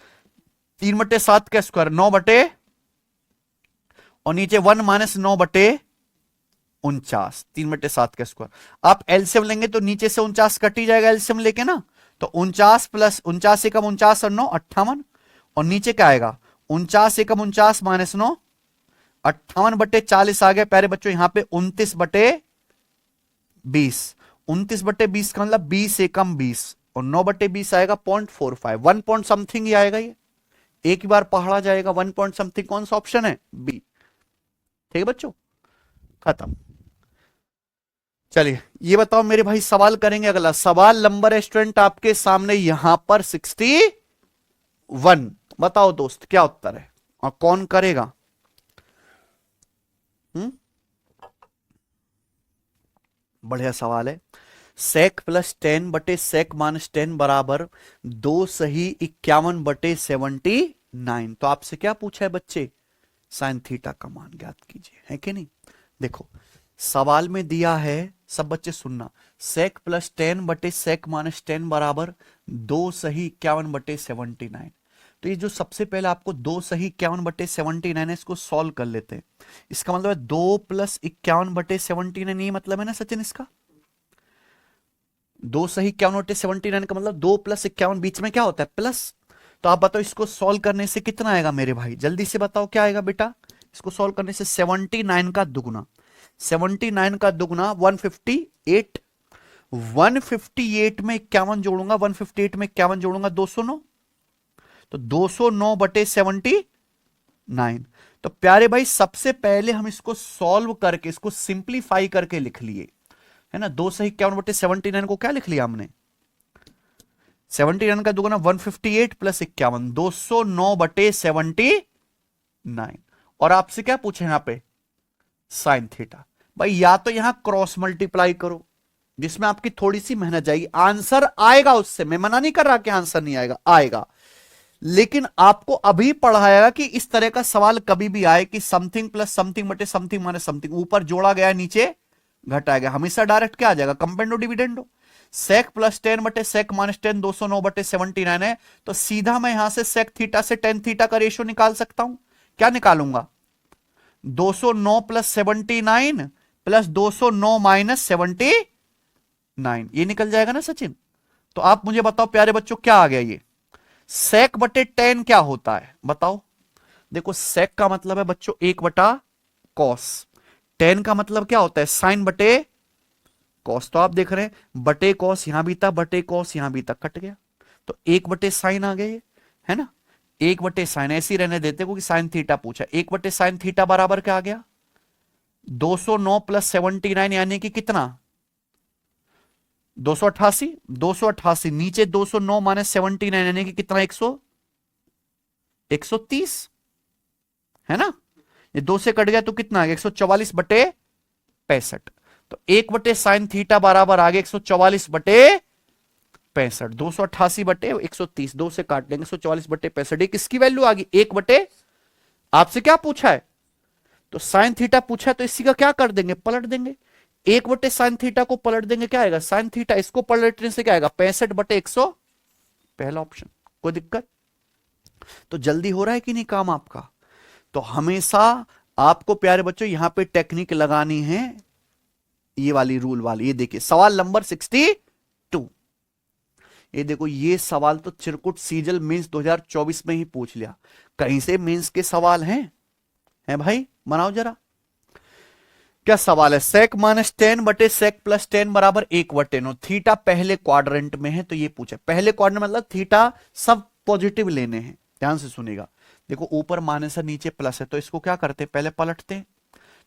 3/7 का स्क्वायर 9 बटे, और नीचे 1 - 9/49, 3/7 का स्क्वायर। आप एलसीएम लेंगे तो नीचे से 49 कट ही जाएगा एलसीएम लेके ना, तो 49 + 49 एकम 49 और 9 58, और नीचे क्या आएगा 49 एकम 49 - 9 58/40 आ गया प्यारे बच्चों। यहां पे 29/20, 29/20 का मतलब 20 एकम 20, और 9/20 आएगा 0.45, 1 पॉइंट समथिंग ही आएगा। ये एक ही बार पढ़ा जाएगा, 1 पॉइंट समथिंग कौन सा ऑप्शन है, बी। ठीक है बच्चों, खत्म। चलिए ये बताओ मेरे भाई, सवाल करेंगे अगला सवाल नंबर स्टूडेंट आपके सामने यहां पर 61। बताओ दोस्त क्या उत्तर है और कौन करेगा। बढ़िया सवाल है। sec + 10/sec - 10 बराबर 2 सही 51/79। तो आपसे क्या पूछा है बच्चे, साइन थीटा का मान ज्ञात कीजिए, है कि नहीं। देखो सवाल में दिया है, सब बच्चे सुनना, sec + 10/sec - 10 बराबर 2 सही 51/79। तो ये जो सबसे पहले आपको 2 सही 51/79 है, इसको सॉल्व कर लेते हैं। इसका मतलब है 2 + 51/79, ये मतलब है ना सचिन इसका, 2 सही 51/79 का मतलब 2 + 51, बीच में क्या होता है प्लस। तो आप बताओ इसको सॉल्व करने से कितना आएगा मेरे भाई, जल्दी से बताओ क्या आएगा बेटा। इसको सॉल्व करने से 79 का दुगुना, 79 का दुगुना 158, 158 में 51 जोड़ूंगा, 158 में 51 जोड़ूंगा 209, तो 209/79। तो प्यारे भाई सबसे पहले हम इसको सॉल्व करके, इसको सिंप्लीफाई करके लिख लिए, है ना। 2 सही 51/79 को क्या लिख लिया हमने, 79 का दुगुना 158 + 51, 209/79। और आपसे क्या पूछे यहां पे, साइन थीटा। भाई या तो यहां क्रॉस मल्टीप्लाई करो, जिसमें आपकी थोड़ी सी मेहनत जाएगी, आंसर आएगा उससे, मैं मना नहीं कर रहा कि आंसर नहीं आएगा, आएगा। लेकिन आपको अभी पढ़ाएगा कि इस तरह का सवाल कभी भी आए कि समथिंग प्लस समथिंग बटे समथिंग माइनस समथिंग, ऊपर जोड़ा गया नीचे घटाया गया, हमेशा डायरेक्ट क्या आ जाएगा कंपेंडो डिविडेंडो। sec + 10/sec - 10 209/79 है, तो सीधा मैं यहां से sec थीटा से tan थीटा का रेशियो निकाल सकता हूं। क्या निकालूंगा, 209 + 79 + 209 - 79, ये निकल जाएगा ना सचिन। तो आप मुझे बताओ प्यारे बच्चों क्या आ गया, ये sec/tan क्या होता है बताओ। देखो sec का मतलब है बच्चों 1/cos, tan का मतलब क्या होता है साइन बटे कॉस। तो आप देख रहे हैं बटे कॉस यहां भी था, बटे कॉस यहां भी था, कट गया, तो 1/sin आ गए, है ना। 1/sin ऐसे ही रहने देते क्योंकि साइन थीटा पूछा, 1/sin थीटा बराबर क्या आ गया 209 + 79 यानी कि कितना 288, 288 नीचे 209 - 79 यानी कि कितना 130, है ना। ये 2 से कट गया तो कितना आ गया 144/65। तो 1/sin थीटा बराबर आ गया 144/65, 288/130, 2 से काट लेंगे 144/65, ये किसकी वैल्यू आ गई 1/, आपसे क्या पूछा है तो साइन थीटा पूछा है, तो इसी का क्या कर देंगे पलट देंगे, 1/sin थीटा को पलट देंगे क्या आएगा साइन थीटा, इसको पलटने से क्या आएगा 65/100, पहला ऑप्शन। कोई दिक्कत, तो जल्दी हो रहा है कि नहीं काम आपका। तो हमेशा आपको प्यारे बच्चों यहां पे टेक्निक लगानी है, ये वाली रूल वाली। ये देखिए सवाल नंबर 62, ये देखो ये सवाल तो चिरकुट सीजल मेंस 2024 में ही पूछ लिया, कहीं से मेंस के सवाल हैं, है भाई, बनाओ जरा। क्या सवाल है, सेक माइनस 10 बटे सेक प्लस 10 बराबर 1/9। थीटा पहले क्वाड्रेंट में है तो ये पूछे, पहले क्वाड्रेंट मतलब थीटा सब पॉजिटिव लेने हैं, ध्यान से सुनेगा। देखो ऊपर माइनस है नीचे प्लस है, तो इसको क्या करते हैं, पहले पलटते हैं।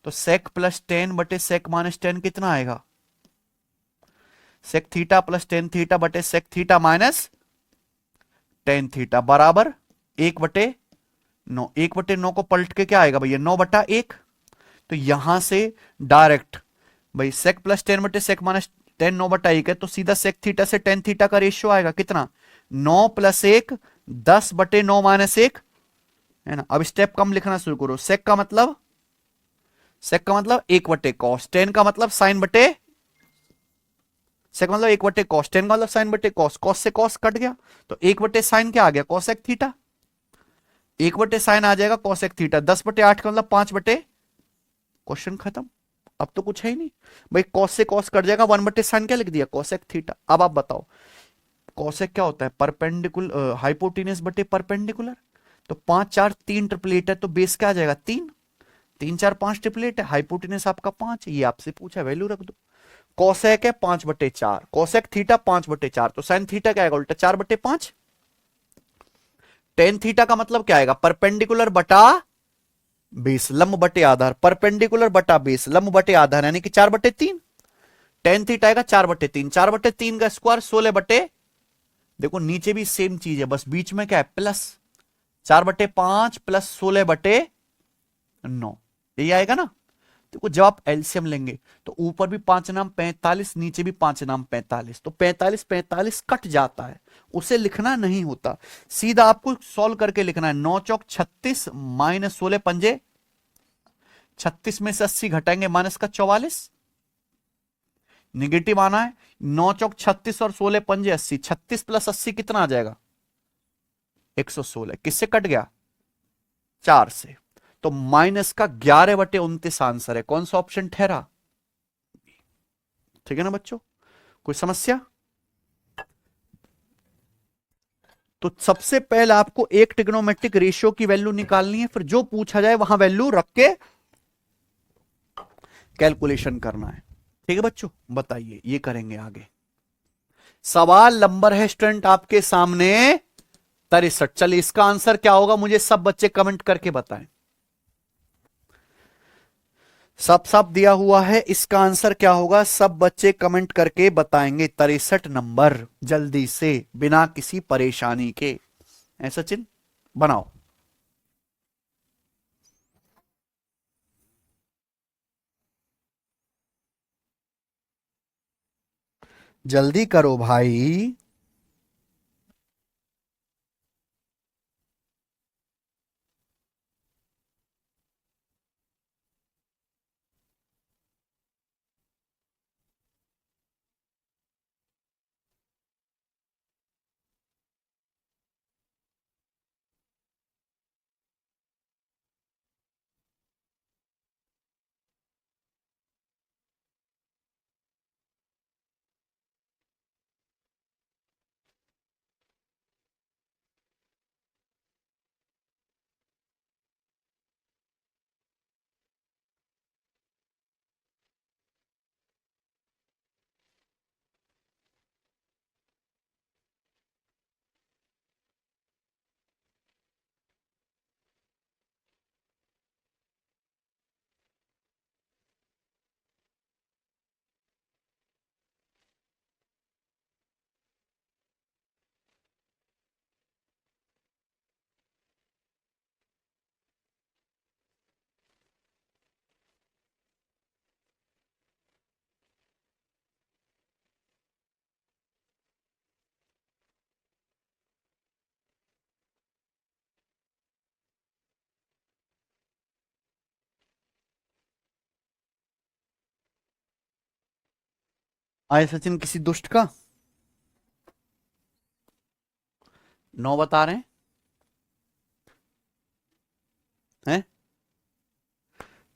तो सेक प्लस 10 बटे सेक माइनस 10 कितना आएगा, सेक थीटा प्लस 10 थीटा बटे सेक थीटा माइनस 10 थीटा बराबर 1/9। 1/9 को पलट के क्या आएगा भैया, 9/1। तो यहां से डायरेक्ट भाई सेक प्लस 10 बटे सेक माइनस 10 9/1 है, तो सीधा सेक थीटा से टेन थीटा का रेशियो आएगा कितना, 9 + 1 10/9 - 1 है ना। अब स्टेप कम लिखना शुरू करो। सेक का मतलब 1/cos, 10 का मतलब साइन बटे, सेक मतलब 1/cos, 10 का मतलब साइन बटे कॉस, कॉस से कॉस कट गया तो 1/sin क्या आ गया, कोसेक थीटा। 1/sin आ जाएगा कोसेक थीटा। 10/8 का मतलब 5/, क्वेश्चन खत्म। अब तो कुछ है ही नहीं भाई, कॉस से कॉस कट जाएगा, 1/sin क्या लिख दिया, कोसेक थीटा। अब आप बताओ कोसेक क्या होता है, परपेंडिकुलर हाइपोटेन्यूस बटे परपेंडिकुलर। तो 5 4 3 ट्रिपलेट है, तो बेस क्या आ जाएगा 3, 3 4 5 ट्रिपलेट है, हाइपोटेन्यूस आपका 5 है, ये आपसे पूछा, वैल्यू रख दो। कोसेक है 5/4, कोसेक थीटा 5/4, तो साइन थीटा क्या आएगा उल्टा 4/5। टेन थीटा का मतलब क्या आएगा, परपेंडिकुलर बटा बेस, लंब बटे आधार, परपेंडिकुलर बटा बेस, लंब बटे आधार, यानी कि 4/3। टेन थीटा आएगा 4/3, 4/3 का स्क्वायर 16 देखो नीचे भी सेम चीज है, बस बीच में क्या है प्लस, 4/5 प्लस 16/9, यही आएगा ना। देखो जब आप एलसीएम लेंगे तो ऊपर भी 5 नाम 45, नीचे भी 5 नाम 45, तो 45 45 कट जाता है, उसे लिखना नहीं होता, सीधा आपको सॉल्व करके लिखना है। 9 चौक 36 माइनस 16 पंजे 36 में से 80 घटाएंगे माइनस का 44, निगेटिव आना है। 9 चौक 36 और 16 पंजे 80, 36 + 80 कितना आ जाएगा 116, किससे कट गया 4 से, तो माइनस का 11/29 आंसर है। कौन सा ऑप्शन ठहरा, ठीक है ना बच्चों, कोई समस्या। तो सबसे पहले आपको एक ट्रिग्नोमेट्रिक रेशियो की वैल्यू निकालनी है, फिर जो पूछा जाए वहां वैल्यू रख के कैलकुलेशन करना है, ठीक है बच्चों। बताइए ये करेंगे आगे। सवाल नंबर है स्टूडेंट आपके सामने 63। चलिए इसका आंसर क्या होगा, मुझे सब बच्चे कमेंट करके बताएं। सब सब दिया हुआ है, इसका आंसर क्या होगा, सब बच्चे कमेंट करके बताएंगे। 63 नंबर, जल्दी से बिना किसी परेशानी के। ऐसा चिन्ह बनाओ, जल्दी करो भाई। आए सचिन किसी दुष्ट का 9 बता रहे हैं।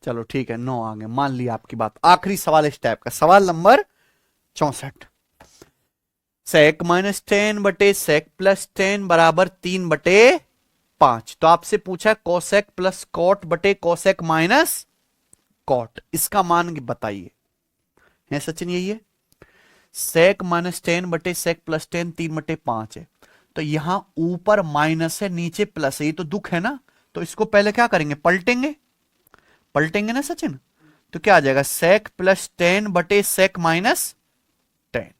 चलो ठीक है 9 आ गए, मान लिया आपकी बात। आखिरी सवाल इस टाइप का, सवाल नंबर 64। सेक -10 बटे सेक +10 बराबर 3/5 5। तो आपसे पूछा है कोसेक प्लस कॉट बटे कोसेक माइनस कॉट, इसका मान बताइए। है सचिन यही है, सेक माइनस 10 बटे सेक प्लस 10 3/5 है। तो यहां ऊपर माइनस है नीचे प्लस है, ये तो दुख है ना, तो इसको पहले क्या करेंगे, पलटेंगे, पलटेंगे ना सचिन। तो क्या आ जाएगा, सेक प्लस 10 बटे सेक माइनस 10,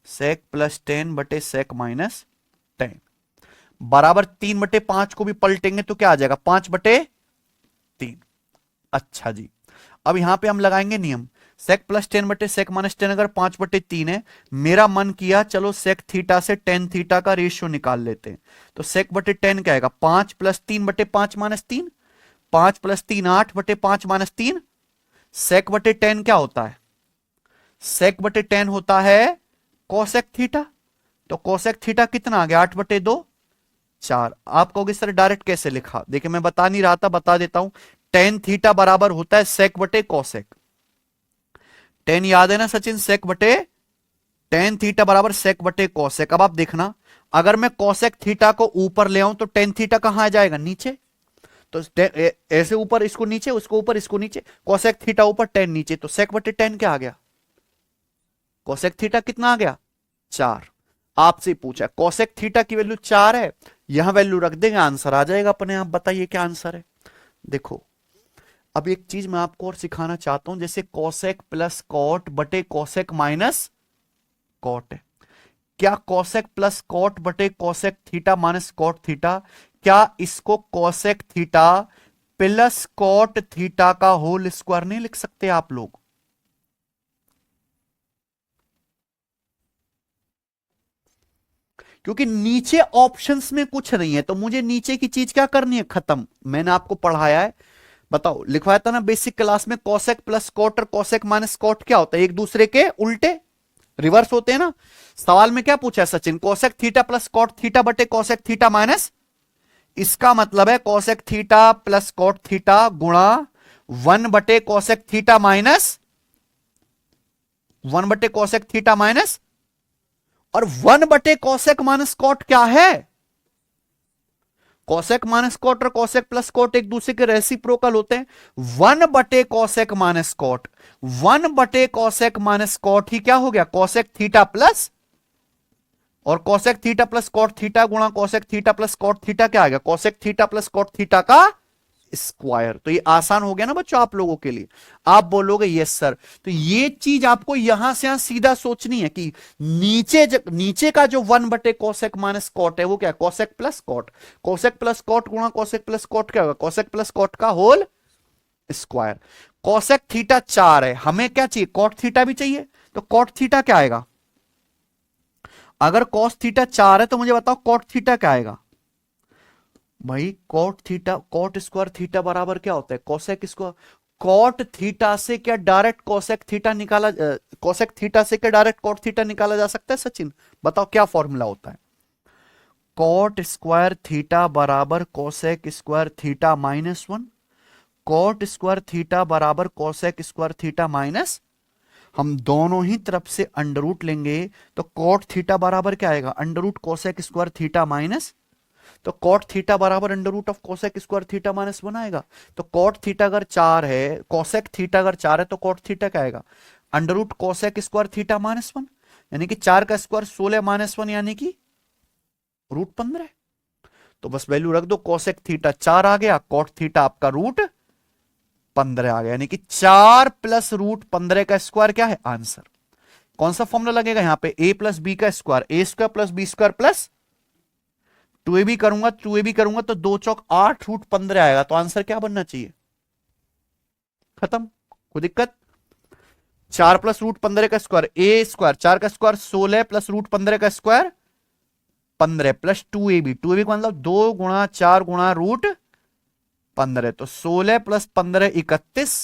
सेक प्लस 10 बटे सेक माइनस 10 बराबर 3/5 को भी पलटेंगे तो क्या आ जाएगा, 5/3। अच्छा जी, अब यहां पे हम लगाएंगे नियम, सेक प्लस 10 बटे सेक माइनस 10 अगर 5/3 है, मेरा मन किया चलो सेक थीटा से टेन थीटा का रेशियो निकाल लेते हैं। तो सेक बटे 10 क्या आएगा, 5 प्लस 3/5 माइनस 3, 5 प्लस 3 8/5 माइनस 3। सेक बटे 10 क्या होता है, सेक बटे 10 होता है कोसेक थीटा। तो कोसेक थीटा कितना आ गया, 8/2 4। आप कहोगे सर डायरेक्ट कैसे लिखा, देखिए मैं बता नहीं रहा था, बता देता हूं। टेन थीटा बराबर होता है सेक बटे कोसेक, 10 याद है ना सचिन, सेक बटे टेन थीटा बराबर सेक बटे कोसेक। अब आप देखना, अगर मैं कोसेक थीटा को ऊपर ले आऊं तो टेन थीटा कहां आ जाएगा, नीचे। तो ऐसे ऊपर इसको नीचे, उसको ऊपर इसको नीचे, कोसेक थीटा ऊपर टेन नीचे, तो सेक बटे 10 क्या आ गया, कोसेक थीटा कितना आ गया, 4। आपसे पूछा कोसेक थीटा की वैल्यू 4 है, यहां वैल्यू रख देंगे, आंसर आ जाएगा अपने आप। बताइए क्या आंसर है। देखो अब एक चीज मैं आपको और सिखाना चाहता हूं, जैसे कोसेक प्लस कॉट बटे कोसेक माइनस कॉट है, क्या कोसेक प्लस कॉट बटे cosec theta minus cot theta, क्या इसको cosec theta plus cot theta का होल स्क्वायर नहीं लिख सकते आप लोग। क्योंकि नीचे ऑप्शंस में कुछ नहीं है, तो मुझे नीचे की चीज क्या करनी है, खत्म। मैंने आपको पढ़ाया है, बताओ लिखवाया था ना बेसिक क्लास में, कोसेक प्लस कॉट और कोसेक माइनस कॉट क्या होता है, एक दूसरे के उल्टे, रिवर्स होते हैं ना। सवाल में क्या पूछा है Sachin, cosec theta plus cot theta बटे कोसेक थीटा माइनस, इसका मतलब है cosec theta plus cot theta गुणा 1 बटे कोसेक थीटा माइनस 1 बटे कोसेक थीटा माइनस, और 1 बटे कोसेक माइनस कॉट क्या है, कोसेक माइनस कॉट और कोसेक प्लस कॉट एक दूसरे के रेसिप्रोकल होते हैं। 1 बटे कोसेक माइनस कॉट, 1 बटे कोसेक माइनस कॉट ही क्या हो गया, कोसेक थीटा प्लस, और cosec theta plus cot theta गुणा cosec theta plus cot theta क्या आ गया, cosec theta plus cot theta का स्क्वायर। तो ये आसान हो गया ना बच्चों आप लोगों के लिए। आप बोलोगे यस सर, तो ये चीज आपको यहां से यहां सीधा सोचनी है कि नीचे का जो 1 बटे कोसेक माइनस कॉट है वो क्या है, cosec plus cot, cosec plus cot गुणा कोसेक प्लस कॉट क्या होगा, कोसेक प्लस कॉट का होल स्क्वायर। कोसेक थीटा 4 है, हमें क्या चाहिए, कॉट थीटा भी चाहिए, तो कॉट थीटा क्या आएगा, अगर कॉस थीटा 4 है तो मुझे बताओ कॉट थीटा क्या आएगा। भाई cot theta, cot square theta बराबर क्या होता है, कोसेक स्क्वायर। कॉट थीटा से क्या डायरेक्ट कोसेक थीटा निकाला, कोसेक थीटा से क्या डायरेक्ट कॉट थीटा निकाला जा सकता है सचिन, बताओ क्या फॉर्मूला होता है। कॉट स्क्वायर थीटा बराबर cosec square theta -1, cot square theta बराबर कोसेक स्क्वायर थीटा माइनस, हम दोनों ही तरफ से अंडर रूट लेंगे, तो कॉट थीटा बराबर क्या आएगा, under root cosec square theta minus, तो कॉट थीटा बराबर under root of cosec square theta -1 आएगा। तो कॉट थीटा अगर 4 है, कोसेक थीटा अगर 4 है, तो कॉट थीटा क्या आएगा, under root cosec square theta -1, यानी कि 4 का स्क्वायर 16 -1 यानी कि √15। तो बस वैल्यू रख दो, कोसेक थीटा 4 आ गया, कॉट थीटा आपका √15 आ गया, यानी कि 4 प्लस √15 का स्क्वायर क्या है, आंसर। कौन सा फॉर्मूला लगेगा यहां पे, a प्लस बी का square, a square plus B square plus 2ab करूंगा, 2ab करूंगा तो 2 चौक 8 √15 आएगा, तो आंसर क्या बनना चाहिए, खत्म, कोई दिक्कत। 4 प्लस √15 का स्क्वायर, a स्क्वायर 4 का स्क्वायर 16 प्लस √15 का स्क्वायर 15 प्लस 2ab, 2ab का मतलब 2 गुणा 4 गुणा √15, तो 16 प्लस 15 31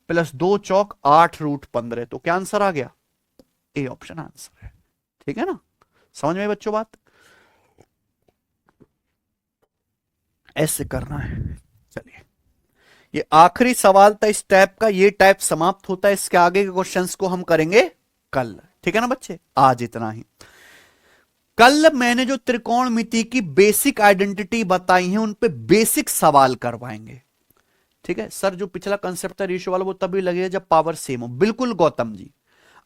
प्लस 2 चौक 8 √15, तो क्या आंसर आ गया, ए ऑप्शन आंसर है। ठीक है ना, समझ में बच्चों बात, ऐसे करना है। चलिए ये आखिरी सवाल था इस टाइप का, ये टाइप समाप्त होता है, इसके आगे के क्वेश्चंस को हम करेंगे कल। ठीक है ना बच्चे, आज इतना ही। कल मैंने जो त्रिकोणमिति की बेसिक आइडेंटिटी बताई है उन पे बेसिक सवाल करवाएंगे। ठीक है सर, जो पिछला कंसेप्ट था रेशियो वाला वो तभी लगेगा जब पावर सेम हो। बिल्कुल गौतम जी,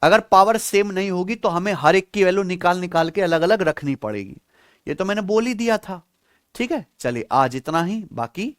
अगर पावर सेम नहीं होगी तो हमें हर एक की वैल्यू निकाल निकाल के अलग अलग रखनी पड़ेगी, ये तो मैंने बोल ही दिया था। ठीक है, चलिए आज इतना ही, बाकी